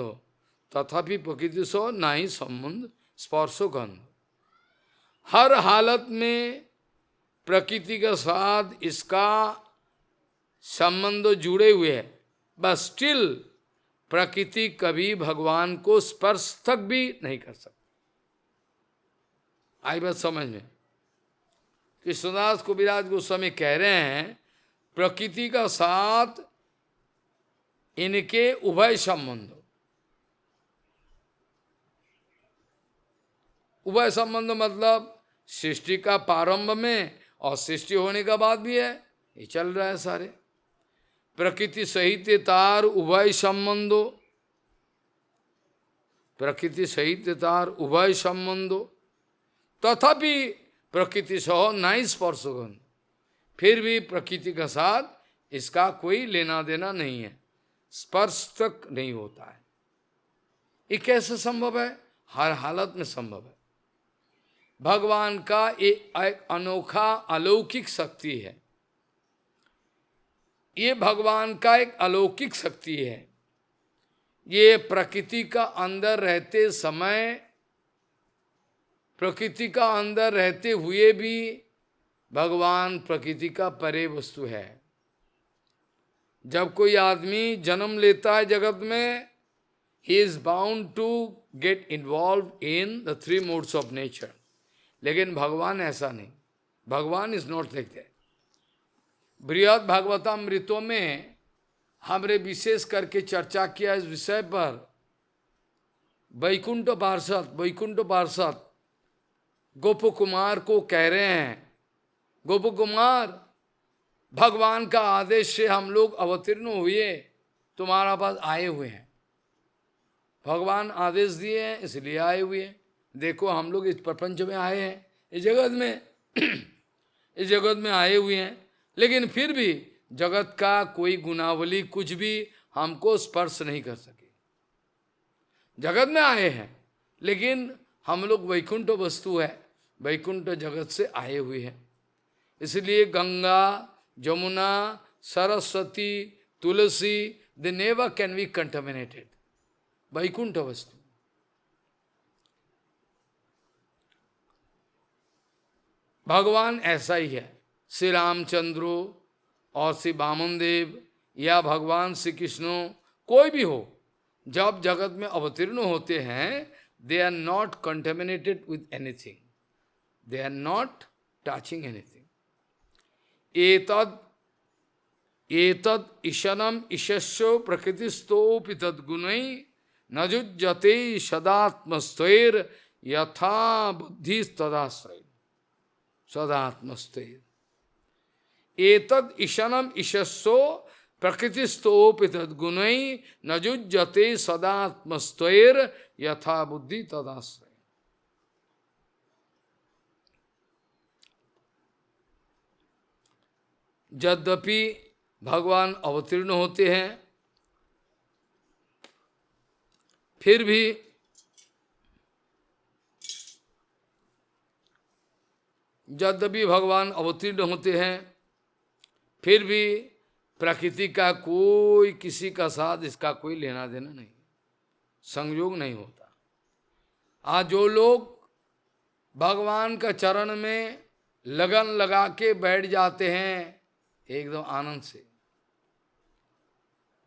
[SPEAKER 1] तथापि प्रकृति सो नहीं संबंध स्पर्शो गंध। हर हालत में प्रकृति के साथ इसका संबंध जुड़े हुए है, बस स्टिल प्रकृति कभी भगवान को स्पर्श तक भी नहीं कर सकती। आई बात समझ में? कृष्णदास कविराज गोस्वामी कह रहे हैं प्रकृति का साथ इनके उभय संबंध, उभय संबंध मतलब सृष्टि का प्रारंभ में और सृष्टि होने का बाद भी है, ये चल रहा है सारे। प्रकृति सहित तार उभय संबंधो, प्रकृति सहित तार उभय संबंधो, तथापि प्रकृति सह नहीं स्पर्शगन, फिर भी प्रकृति के साथ इसका कोई लेना देना नहीं है, स्पर्श तक नहीं होता है। ये कैसे संभव है? हर हालत में संभव है। भगवान का एक अनोखा अलौकिक शक्ति है, ये भगवान का एक अलौकिक शक्ति है। ये प्रकृति का अंदर रहते समय, प्रकृति का अंदर रहते हुए भी भगवान प्रकृति का परे वस्तु है। जब कोई आदमी जन्म लेता है जगत में, he is bound to get involved in the three modes of nature. लेकिन भगवान ऐसा नहीं, भगवान इज नॉट लाइक दैट। बृहद भागवतामृतों में हमने विशेष करके चर्चा किया इस विषय पर। वैकुंठ पार्षद गोप कुमार को कह रहे हैं, गोप कुमार भगवान का आदेश से हम लोग अवतीर्ण हुए, तुम्हारा पास आए हुए हैं, भगवान आदेश दिए हैं इसलिए आए हुए हैं। देखो हम लोग इस प्रपंच में आए हैं, इस जगत में इस जगत में आए हुए हैं, लेकिन फिर भी जगत का कोई गुनावली कुछ भी हमको स्पर्श नहीं कर सके। जगत में आए हैं लेकिन हम लोग वैकुंठ वस्तु है, वैकुंठ जगत से आए हुए हैं। इसलिए Ganga, Jamuna, Saraswati, Tulsi, they never can be contaminated, Vaikuntha वस्तु। भगवान ऐसा ही है। श्री रामचंद्रो और श्री वामन देव या भगवान श्री कृष्ण कोई भी हो, जब जगत में अवतीर्ण होते हैं, they are not contaminated with anything. They are not touching anything. एतद ईशनम ईशस्यो प्रकृतिस्थोपि तद्गुणै न जुज्यते सदात्मस्त्वैर यथा बुद्धि तदाश्रय। सदात्मस्त्वैर एतद ईशनम ईशस्यो प्रकृतिस्थोपि तद्गुणै न जुज्यते सदात्मस्त्वैर यथा बुद्धि तदाश्रय। यद्यपि भगवान अवतीर्ण होते हैं, फिर भी यद्यपि भगवान अवतीर्ण होते हैं, फिर भी प्रकृति का कोई किसी का साथ इसका कोई लेना देना नहीं, संयोग नहीं होता। आज जो लोग भगवान का चरण में लगन लगा के बैठ जाते हैं एकदम आनंद से,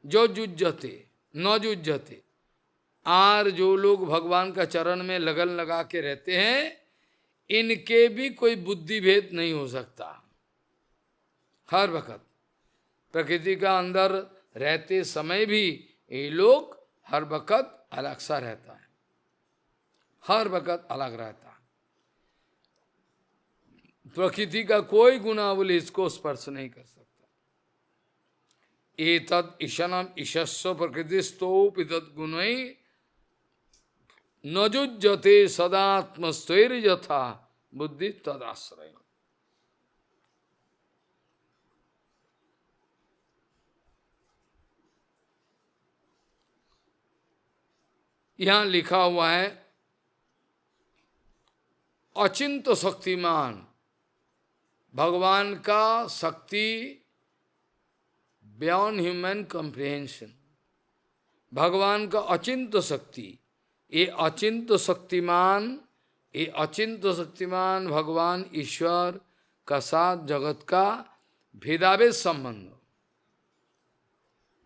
[SPEAKER 1] जो जुज्जते न जुज्जते, आर जो लोग भगवान का चरण में लगन लगा के रहते हैं, इनके भी कोई बुद्धि भेद नहीं हो सकता। हर वक्त प्रकृति का अंदर रहते समय भी ये लोग हर वक्त अलग सा रहता है, हर वक्त अलग रहता है। प्रकृति का कोई गुनावली इसको स्पर्श नहीं कर सकता। एतद ईशनम ईशस्व प्रकृतिस्थोपि तद्गुणै न जुज्यते सदात्मस्त्वैर यथा बुद्धि तदाश्रय। यहां लिखा हुआ है अचिंत शक्तिमान, भगवान का शक्ति बियॉन्ड ह्यूमन कॉम्प्रिहेंशन, भगवान का अचिंत्य शक्ति, ये अचिंत्य शक्तिमान, ये अचिंत्य शक्तिमान भगवान ईश्वर का साथ जगत का भेदाभेद संबंध,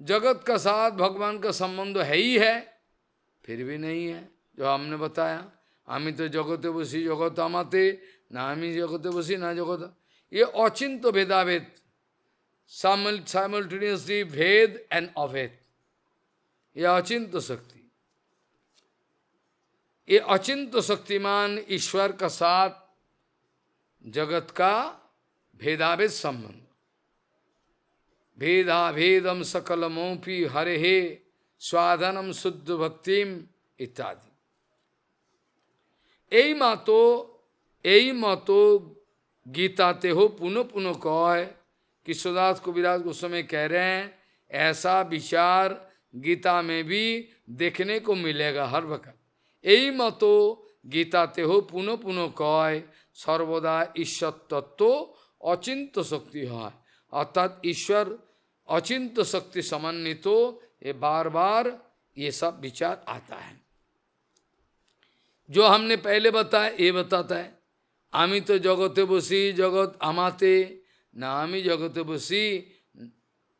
[SPEAKER 1] जगत का साथ भगवान का संबंध है ही है, फिर भी नहीं है। जो हमने बताया, आमी तो जगते बसी जगत आमाते, ना आमी जगते बसी ना जगत, ये अचिंत्य भेदाभेद, साइमल्टेनियसली भेद एंड अभेद, ये अचिंत्य शक्ति, ये अचिंत्य शक्तिमान ईश्वर का साथ जगत का भेदाभेद संबंध, भेदाभेदम सकलमोपि हरे हे स्वाधनम शुद्ध भक्तिम इत्यादि। এই মতো गीताते हो पुनः पुनः कह, कृष्णदास कविराज गोस्वामी कह रहे हैं, ऐसा विचार गीता में भी देखने को मिलेगा हर वक्त। এই মতো गीताते हो पुनः पुनः कह, सर्वदा ईश्वर तत्व अचिंत्य शक्ति है, अर्थात ईश्वर अचिंत्य शक्ति समन्वित, ये बार बार ये सब विचार आता है। जो हमने पहले बताया ये बताता है, आमी तो जगते बसी जगत आमाते, ना आमी जगते बसी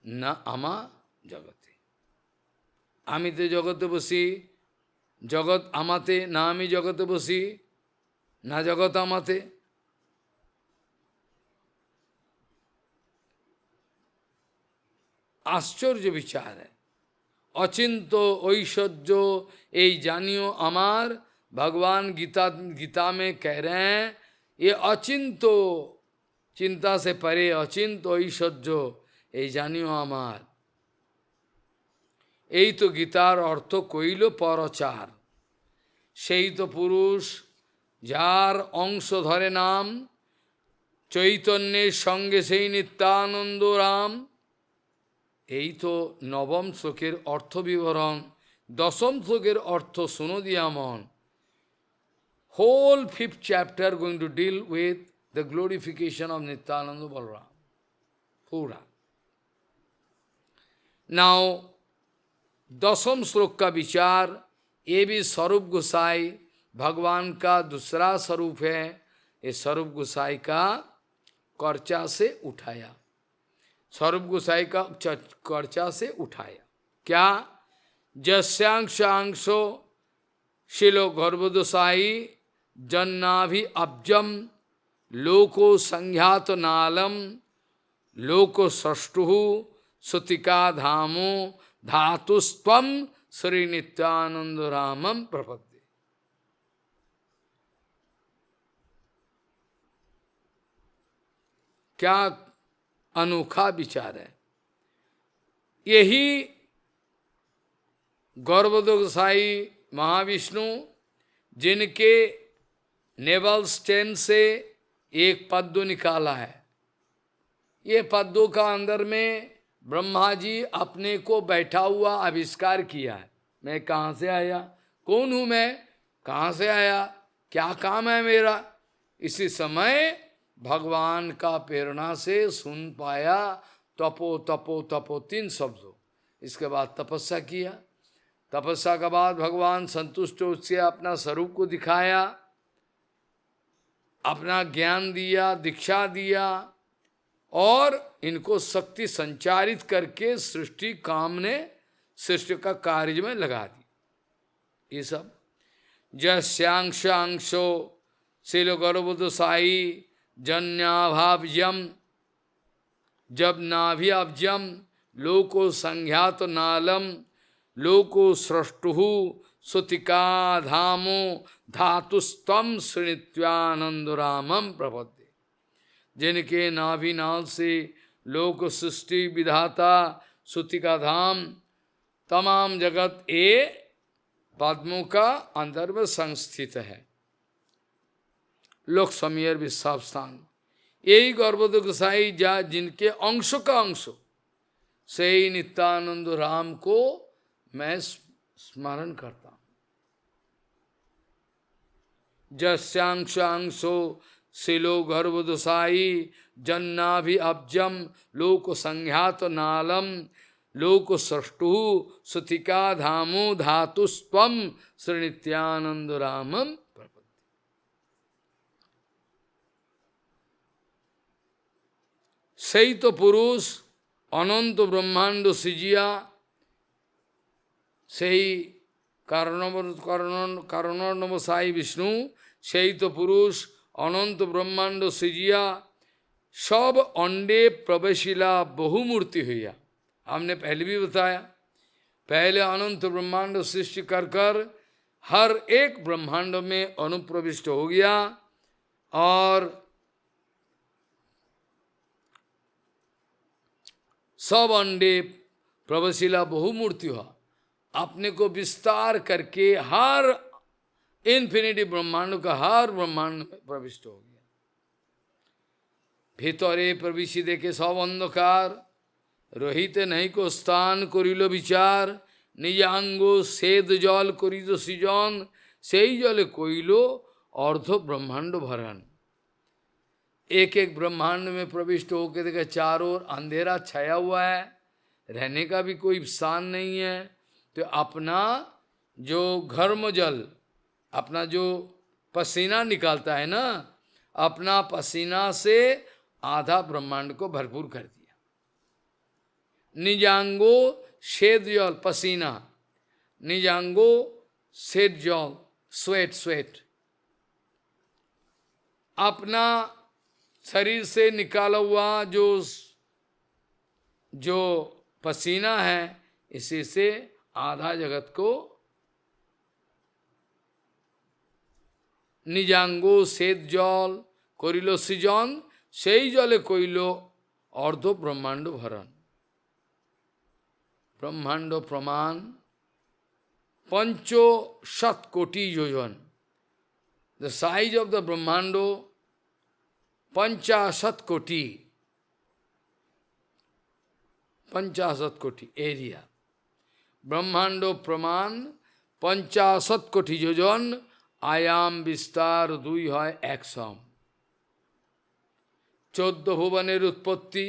[SPEAKER 1] ना आमा जगते, आमी तो जगते बसी जगत आमाते, ना आमी जगते बसी ना जगत आमाते। आश्चर्य विचार है, अचिंत ऐश्वर्य ये जानियो अमार, भगवान गीता में कह रहे हैं, ये अचिंतो, चिंता से परे अचिंत ऐश्वर्य ये जानियो अमार। यही तो गीतार अर्थ कइल परचार, সেই তো পুরুষ যার অংশ ধরে নাম, চৈতন্যের সঙ্গে সেই নিত্যানন্দ রাম। এই তো নবম শ্লোকের অর্থ বিবরণ, দশম শ্লোকের অর্থ শুনো দিয়া মন। Whole 5th chapter going to deal with the glorification of Nityananda Balaram. Pura. Now, दसम श्लोक का विचार, ये भी स्वरूप गोसाई भगवान का दूसरा स्वरूप है, ये स्वरूप गोसाई का कर्चा से उठाया, स्वरूप गोसाई का कर्चा से उठाया। क्या? जस्यांशांशो शिलो गर्भदोसाई जन्नाभि अब्जम लोको संज्ञात नालम लोको षष्टु सुतिका धामो धातुस्त्वम श्री नित्यानंद रामम प्रपद्ये। क्या अनोखा विचार है। यही गौरवोदय गोसाई महाविष्णु, जिनके नेवल स्टेम से एक पद्म निकाला है, ये पद्मों का अंदर में ब्रह्मा जी अपने को बैठा हुआ आविष्कार किया है। मैं कहाँ से आया, कौन हूँ मैं, कहाँ से आया, क्या काम है मेरा। इसी समय भगवान का प्रेरणा से सुन पाया तपो तपो तपो 3 शब्दों। इसके बाद तपस्या किया, तपस्या के बाद भगवान संतुष्ट उससे अपना स्वरूप को दिखाया, अपना ज्ञान दिया, दीक्षा दिया, और इनको शक्ति संचारित करके सृष्टि काम ने सृष्टि का कार्य में लगा दी। ये सब जस्यांशो शिलो गर्भदोसाई जन्याभाव्यम, जब नाभिअब्जम लोको संज्ञात नालम लोको सृष्टु सुतिका धामो धातुस्तम श्रीनित्यानंद रामम प्रपद्ये। जिनके नाभि नाल से लोक सृष्टि विधाता सुतिका धाम तमाम जगत ये पद्मों का अंदर में संस्थित है, लोक समीर विश्वास स्थान। यही गौरवोदय गोसाई जा जिनके अंश का अंश, से ही नित्यानंद राम को मैं स्मरण करता हूं। जस्यांशो शिलो गर्भदोषाई जन्नाभि अब्जम लोक संज्ञात नालम लोक सृष्टु सुतिका धामो धातुस्वम श्री नित्यानंद रामम प्रपद्ये। সেই তো পুরুষ অনন্ত ব্রহ্মাণ্ড সৃজিয়া, সেই কারণর্ণব সাই বিষ্ণু, সেই তো পুরুষ অনন্ত ব্রহ্মাণ্ড সৃজিয়া सब अंडे प्रवेशिला बहुमूर्ति हुआ। हमने पहले भी बताया, पहले अनंत ब्रह्मांड सृष्टि कर कर हर एक ब्रह्मांड में अनुप्रविष्ट हो गया और सब अंडे प्रवेशिला बहुमूर्ति हुआ, अपने को विस्तार करके हर इन्फिनिटी ब्रह्मांड का हर ब्रह्मांड में प्रविष्ट हो गया। ভিতরে প্রবেশি দেখে সব অন্ধকার, রহিতে নাই কো স্থান করিল বিচার, নিজাঙ্গ সেদ জল করিল সৃজন, সেই জলে কইল अर्ध ब्रह्मांड भरण। एक एक ब्रह्मांड में प्रविष्ट होकर देखा चारों ओर अंधेरा छाया हुआ है, रहने का भी कोई स्थान नहीं है। तो अपना जो घर्म जल, अपना जो पसीना निकालता है ना, अपना पसीना से आधा ब्रह्मांड को भरपूर कर दिया। निजांगो श्वेत जल, पसीना, निजांगो श्वेत जल, स्वेट स्वेट, अपना शरीर से निकाला हुआ जो पसीना है, इसी से आधा जगत को निजांगो श्वेत जल करिल सृजन, সেই জলে কইল অর্ধ ব্রহ্মাণ্ড ভরণ। ব্রহ্মাণ্ড প্রমাণ ৫০০ কোটি যোজন। The size of the Brahmando ৫০ কোটি, ৫০ কোটি এরিয়া। ব্রহ্মাণ্ড প্রমাণ ৫০ কোটি যোজন, আয়াম বিস্তার ২ হয় ১০০। ১৪ ভুবনের উৎপত্তি,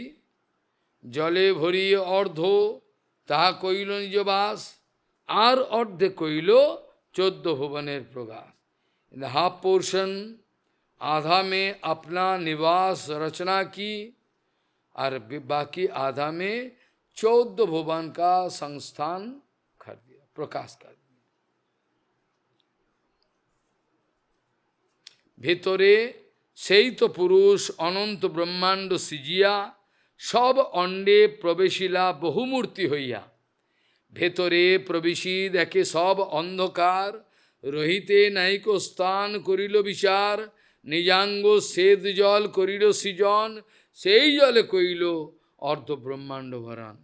[SPEAKER 1] জলে ভরিয়ে অর্ধ তাহা কইল নিজ বাস, আর অর্ধে কইল ১৪ ভুবনের প্রকাশ। इन द हाफ पोर्शन आधा में अपना निवास रचना की और बाकी आधा में 14 भुवन का संस्थान कर दिया, प्रकाश कर दिया। ভিতরে সেই তো পুরুষ অনন্ত ব্রহ্মাণ্ড সৃজিয়া সব অণ্ডে প্রবেশিলা বহুমূর্তি হইয়া। ভেতরে প্রবেশী দেখে সব অন্ধকার, রহিতে নাইক স্থান করিল বিচার, নিজাঙ্গ শ্বেত জল করিল সৃজন, সেই জলে কইল অর্ধ ব্রহ্মাণ্ড ভরণ।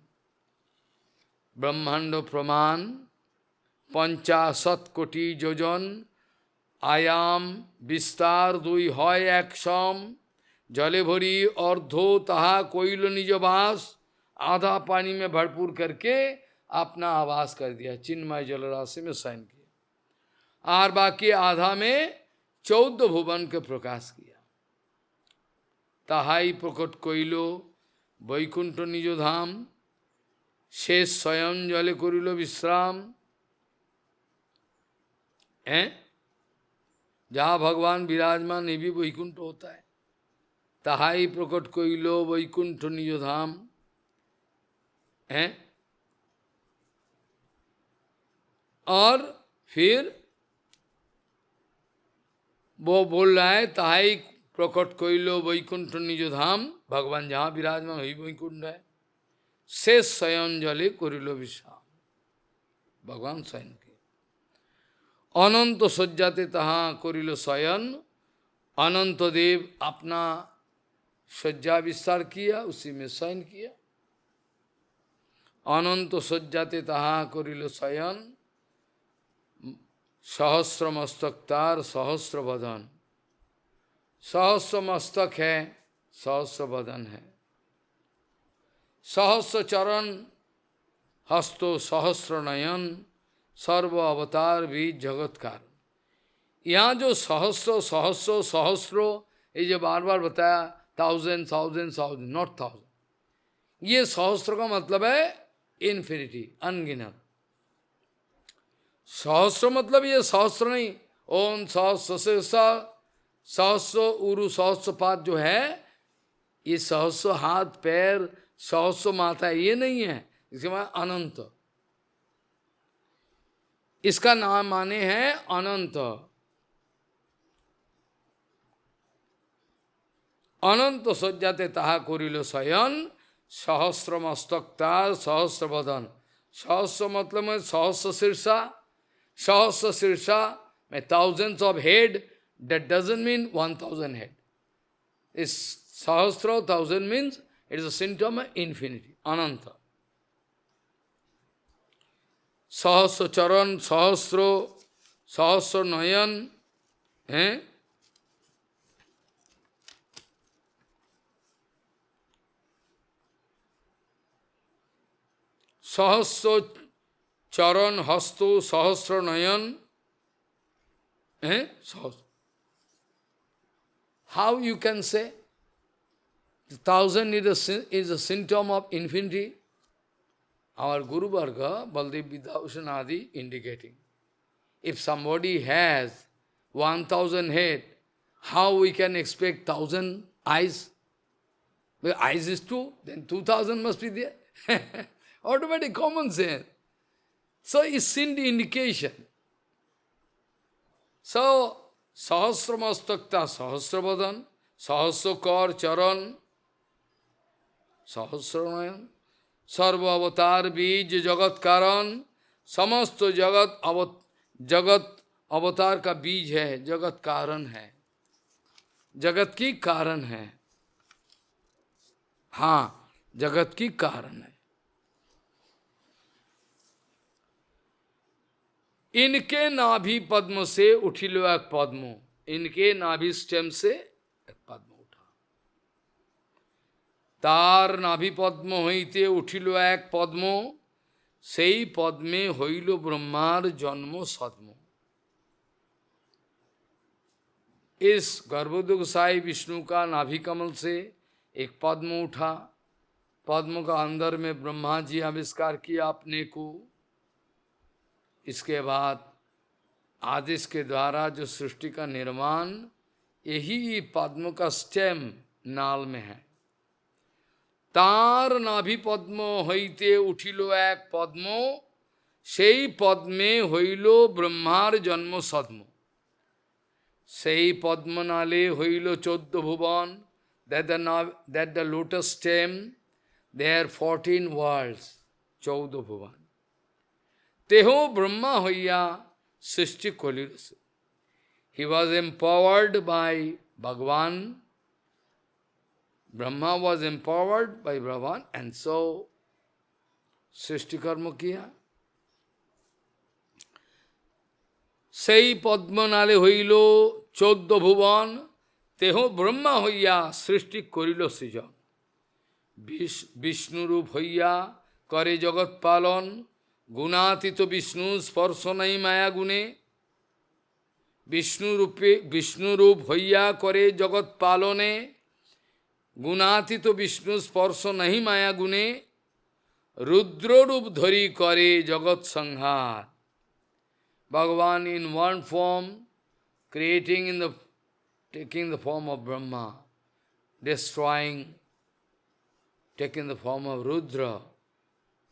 [SPEAKER 1] ব্রহ্মাণ্ড প্রমাণ ৫০ কোটি যোজন, आयाम विस्तार ২ হয় ১০০। जले भरी अर्ध तहा कोइल निज वास, आधा पानी में भरपूर करके अपना आवास कर दिया, चिन्मय जलराशि में शयन किया, और बाकी आधा में 14 भुवन के प्रकाश किया। ताहाई प्रकट कोइलो वैकुंठ निज धाम, शेष स्वयं जले करिल विश्राम। जहाँ भगवान विराजमान ये भी वैकुंठ होता है। ताहाई प्रकट कोइलो वैकुंठ निज धाम है। और फिर वो बोल रहा है ताहाई प्रकट कोइलो वैकुंठ निज धाम, भगवान जहाँ विराजमान वही वैकुंठ है। शेष शयन जले करिलो विश्राम, भगवान शयन के अनंत शय्याते तहा करिल शयन। अनंत देव अपना शय्या विस्तार किया, उसी में शयन किया। अनंत शय्याते तहा करिल शयन, सहस्र मस्तक तार सहस्र बदन। सहस्र मस्तक है, सहस्र बदन है, सहस्र चरण हस्तो सहस्र नयन, सर्व अवतार भी जगत कारण। यहाँ जो सहस्रो सहस्रो सहस्रो ये जो बार बार बताया 1000, 1000, 1000, नॉट 1000। ये सहस्त्र का मतलब है इन्फिनिटी, अनगिनत। सहस्र मतलब ये सहस्र नहीं, ओम सहस्र शीर्षा, सहस्र उरु सहस्र पाद जो है, ये सहस्र हाथ पैर, सहस्र माथा, ये नहीं है। इसके बाद अनंत, इसका नाम माने है अनंत। अनंत सज्जाते ताहा करिल शयन, सहस्र मस्तक तार सहस्र बदन। सहस्र मतलब में सहस्र शीर्षा, सहस्र शीर्षा में thousands of head, that doesn't mean 1000 head. This sahasra, 1000 means it is a symptom of infinity, ananta. Sahasra charan, sahasra, sahasra nayan, सहस्र चरण हस्तो सहस्र नयन, how you can say 1000 is a symptom of infinity? Our Guru Varga, Baldev Vidabhushan Adi, indicating. If somebody has 1000 head, how we can expect 1000 eyes? Well, eyes is 2, then 2000 must be there. Automatic common sense. So it's in the indication. So, Sahasra Mastakta, Sahasra Badan, Sahasra Kar Charan, Sahasra Nayan, Sarva Avatar Bij Jagat Karan, समस्त जगत अवतार का बीज है, जगत कारण है, जगत की कारण है। हाँ, जगत की कारण है। इनके नाभि पद्म से उठिलो एक पद्म, इनके नाभि स्टेम से एक पद्म उठा। तार नाभि पद्म हईते उठिलो एक पद्म, सेई पद्मे हईलो ब्रह्मार जन्म सद्म। इस गर्भोदक गोसाई विष्णु का नाभि कमल से एक पद्म उठा। पद्म का अंदर में ब्रह्मा जी आविष्कार किया अपने को। इसके बाद आदेश के द्वारा जो सृष्टि का निर्माण, यही पद्म का स्टेम नाल में है। तार नाभि पद्म हईते उठिलो एक पद्म, सेई पद्मे हईलो ब्रह्मार जन्म सद्म। सेई पद्म नाले हईलो 14 भुवन, that the lotus stem, there are 14 worlds, 14 भुवन। तेहो ब्रह्मा होइया सृष्टि कोलिरस। He was empowered by Bhagavan. Brahma was empowered by Bhagavan, and so सृष्टि कर्म किया। सेई पद्म नाले हईलो 14 भुवन, तेहो ब्रह्मा होइया सृष्टि करिल सृजन। विष्णु रूप होइया करे जगत पालन, गुणातीत विष्णु स्पर्श नहीं माया गुणे। विष्णु रूप होइया करे जगत पालने, गुणातीत विष्णु स्पर्श नहीं माया गुणे। रुद्र रूप धरी करे जगत संहार। Bhagavan in one form, taking the form of Brahma, destroying, taking the form of Rudra,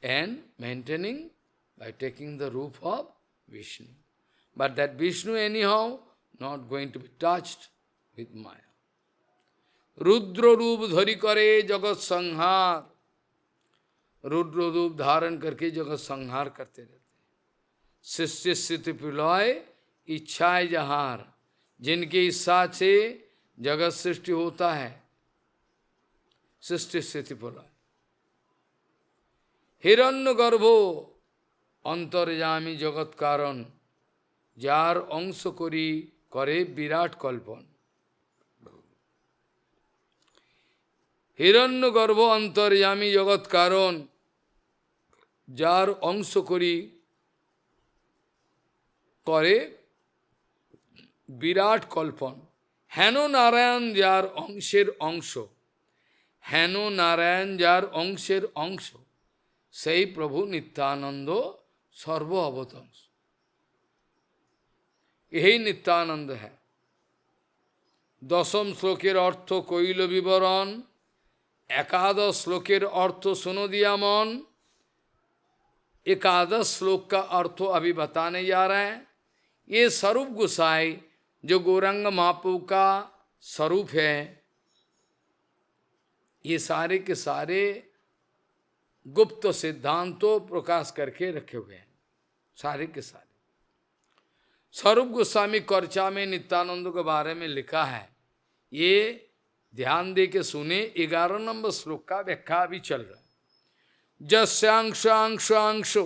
[SPEAKER 1] and maintaining by taking the roof of Vishnu. But that Vishnu anyhow not going to be touched with Maya. Rudra रूप धरी करे जगत संहार, रुद्र रूप धारण करके जगत संहार करते रहते। सृष्टि स्थिति प्रलय इच्छाएं जहार, जिनकी इच्छा से जगत सृष्टि होता है। सृष्टि स्थिति प्रलय हिरण्य गर्भो अंतर्यामी जगत कारण, जार अंश करी करे विराट कल्पन। हिरण्य गर्भो अंतर्यामी जगत कारण, जार अंश करी करे विराट कल्पन। হেন নারায়ণ যার অংশের অংশ, হেন নারায়ণ যার অংশের অংশ, সেই প্রভু নিত্যানন্দ সর্ব অবতংশ। यही नित्यानंद है। दशम श्लोकेर अर्थ कइल विवरण, एकादश श्लोकेर अर्थ सुनो दिया मन। एकादश श्लोक का अर्थ अभी बताने जा रहे हैं। ये स्वरूप गोसाई जो गौरांग महाप्रभु का स्वरूप है, ये सारे के सारे गुप्त सिद्धांतों प्रकाश करके रखे हुए हैं, सारे के सारे। स्वरूप गोस्वामी कर्चा में नित्यानंद के बारे में लिखा है, ये ध्यान दे के सुने। 11 नंबर श्लोक का व्याख्या अभी चल रहा है। जस्यांशो,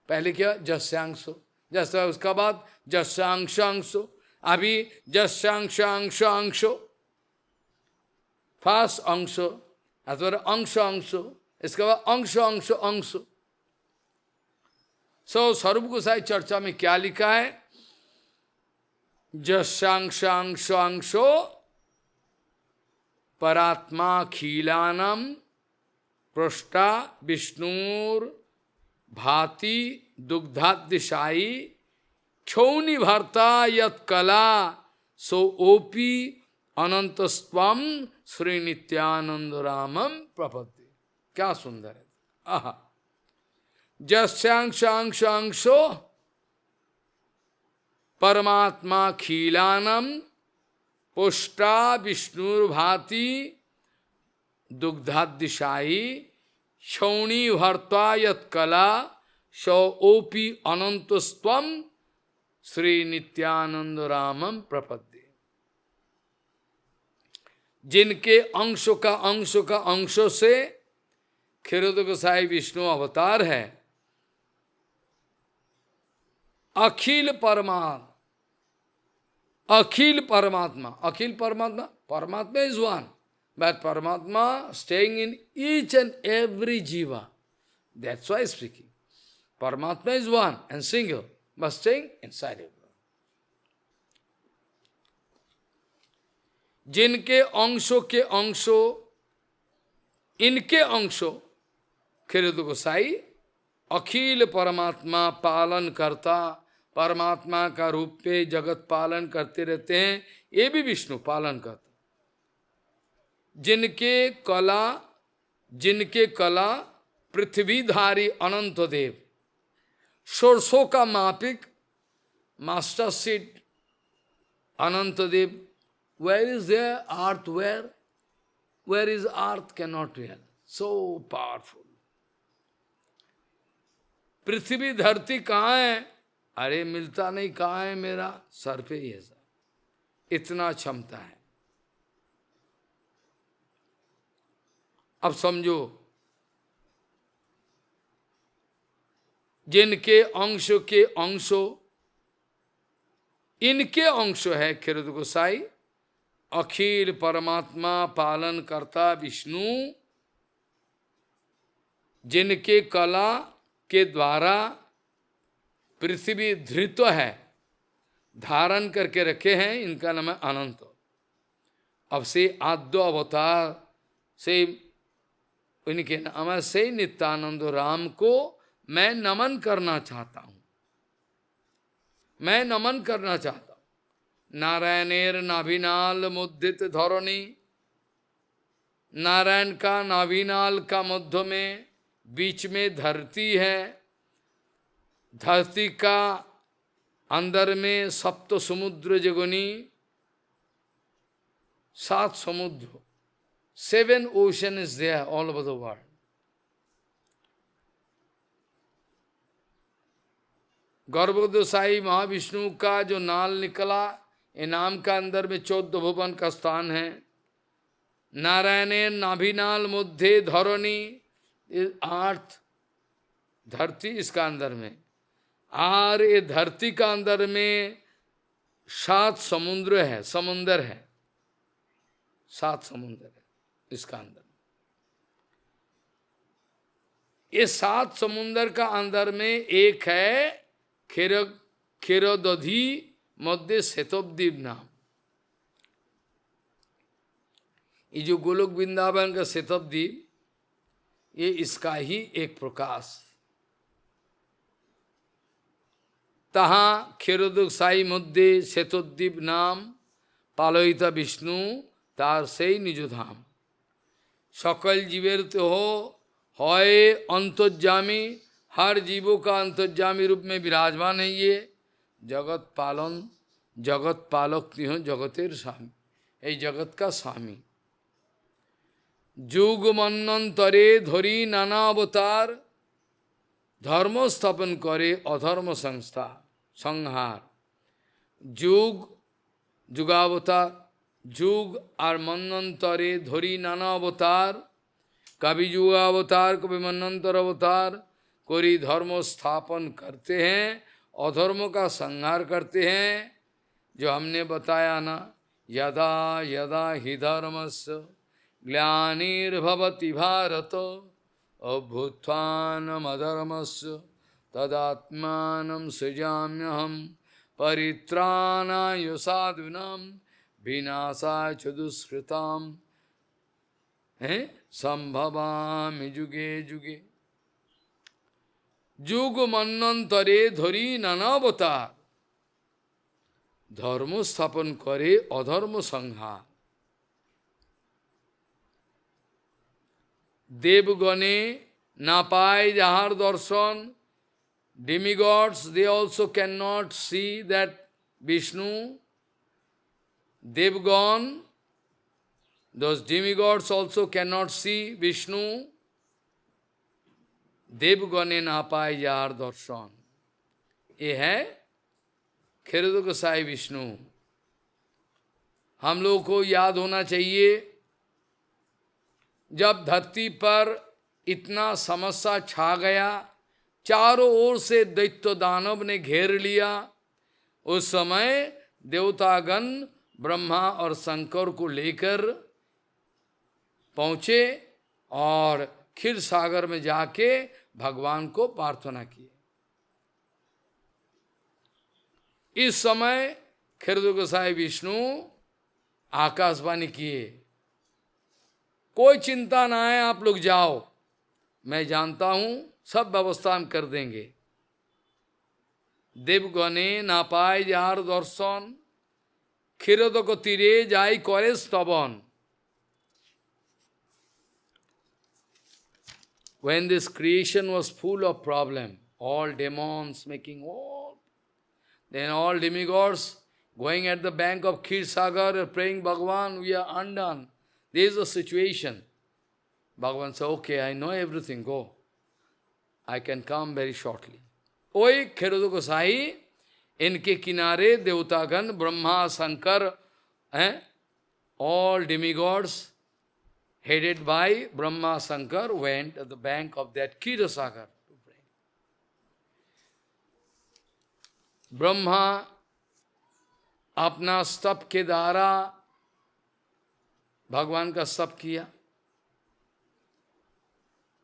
[SPEAKER 1] पहले क्या जस्यांशो, जैसा उसका बाद जस्यांशो, अभी जस्यांशो, फर्स्ट अंशो अथवा अंशो, इसके बाद अंशो। स्वरूप गोसाई चर्चा में क्या लिखा है? जस्यांशो परात्मा खीलानम पृष्ठा विष्णुर भाति दुग्धादिशाई क्षौनि भर्ता यत कला सो ओपी अनंतस्वम श्री नित्यानंद रामम प्रपत्ति। क्या सुंदर है। आहा, जस्यांशो परमात्मा खीलानम पुष्टा विष्णुर्भाति दुग्धादिशाई क्षौणी भर्ता यत कला सो ओपी अनंतस्त्वम श्री नित्यानंद रामम प्रपद्ये। जिनके अंशों का अंशों से क्षीरोद गोसाई विष्णु अवतार है, अखिल परमात्मा, Paramatma is one, but Paramatma staying in each and every jiva. That's why speaking. Paramatma is one and single, but staying inside everyone. जिनके अंशों के अंशों, इनके अंशों, क्षीरोद गोसाई अखिल परमात्मा पालन करता, परमात्मा का रूप पे जगत पालन करते रहते हैं, ये भी विष्णु पालन करता। जिनके कला पृथ्वीधारी अनंत देव, सोर्सों का मापिक master seat Anant Dev. Where is there earth? Where is earth? Cannot real. So powerful. पृथ्वी धरती कहाँ है? अरे मिलता नहीं, कहाँ है? मेरा सर पे ही है सर, इतना क्षमता है। अब समझो, जिनके अंश के अंशों, इनके अंश है क्षीरोद गोसाई, अखिल परमात्मा पालन करता विष्णु, जिनके कला के द्वारा पृथ्वी धृत है, धारण करके रखे हैं, इनका नाम है अनंत। अब से आद्य अवतार से इनके नाम से नित्यानंद राम को मैं नमन करना चाहता हूं, मैं नमन करना चाहता हूं। नारायणेर नाभिनाल मुद्दित धरणी, नारायण का नाभिनाल का मध्य में बीच में धरती है, धरती का अंदर में सप्त समुद्र जगनी, 7 समुद्र, 7 ocean is there all over the world. गर्भोदशाई Mahavishnu का जो नाल निकला, ये नाम का अंदर में 14 भुवन का स्थान है। नारायणे नाभिनाल मध्य धरणी, 8 धरती इसका अंदर में, और ये धरती का अंदर में 7 समुद्र है, 7 समुद्र है इसका अंदर। ये 7 समुद्र का अंदर में एक है क्षीरोदधी मध्य श्वेतोद्वीप नाम। ये जो गोलोक वृंदावन का शतद्वीप, ये इसका ही एक प्रकाश। তাহা ক্ষীরোদক সাই মধ্যে শ্বেতদ্বীপ নাম পালয়িতা বিষ্ণু তার সেই নিজধাম। সকল जीवेर तो হয় अंतर्जामी, हर जीवों का अंतर्जामी रूप में विराजमान है ये जगत पालन, जगत पालक तिह जगतेर स्वामी, ये जगत का स्वामी। जुग मन्वंतरे धरी नाना अवतार, धर्म स्थापन करे अधर्म संस्था संहार। जुग जुगावतार, जुग और मन्वंतरे धरी नाना अवतार, कभी जुगावतार कभी मन्वंतर अवतार कोई धर्म स्थापन करते हैं, अधर्म का संहार करते हैं। जो हमने बताया ना, यदा यदा हि धर्मस्य ग्लानिर्भवति भारत अभ्युत्थानमधर्मस्य तदात्मानं सृजाम्यहं परित्राणाय साधूनां विनाशाय च दुष्कृतां संभवामि जुगे जुगे। जुग मन्वंतरे धरी नानावतार, धर्म स्थापन करे अधर्म संहार। देवगणे ना पाए जहार दर्शन, demigods they also cannot see that Vishnu. Devgan, those demigods also cannot see Vishnu. देवगणे ना पाए जार दर्शन, ये है क्षीरोद गोसाई विष्णु। हम लोगों को याद होना चाहिए, जब धरती पर इतना समस्या छा गया, चारों ओर से दैत्य दानव ने घेर लिया, उस समय देवतागण ब्रह्मा और शंकर को लेकर पहुंचे और क्षीर सागर में जाके भगवान को प्रार्थना किए। इस समय क्षीरोद गोसाई विष्णु आकाशवाणी किए, कोई चिंता ना है, आप लोग जाओ, मैं जानता हूं सब व्यवस्था हम कर देंगे। देवगणे ना पाए जार दर्शन, क्षीरोद को तीरे जाई करे स्तवन। When this creation was full of problem, all demons making all, then all demigods going at the bank of Kshir Sagar praying, Bhagavan, we are undone. This is the situation. Bhagavan said, okay, I know everything, go. I can come very shortly. ओए क्षीरोद गोसाई, इनके किनारे देवतागण ब्रह्मा शंकर हैं, all demigods headed by Brahma Shankar went at the bank of that Kshira Sagar to pray. Brahma अपना स्तप के द्वारा भगवान का स्तप किया,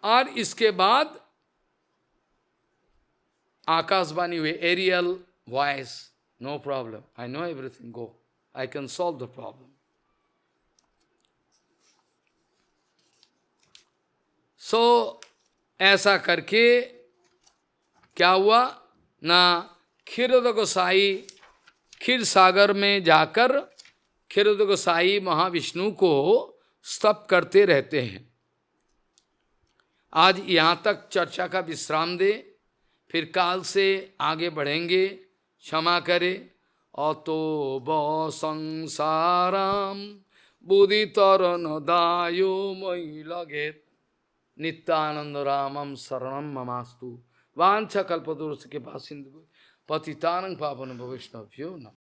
[SPEAKER 1] और इसके बाद आकाशवाणी हुए, aerial voice, no problem, I know everything, go, I can solve the problem. So ऐसा करके क्या हुआ ना, क्षीरोद गोसाई क्षीर सागर में जाकर क्षीरोद गोसाई महाविष्णु को स्तप करते रहते हैं। आज यहाँ तक चर्चा का विश्राम दे, फिर काल से आगे बढ़ेंगे, क्षमा करे। अतो ब संसाराम बुद्धि तरन दायो मयि लगेत, नित्यानंद रामम शरणम ममास्तु। वांछा कल्पतरुष के पास पतितानंग पावन वैष्णव्यो नमः।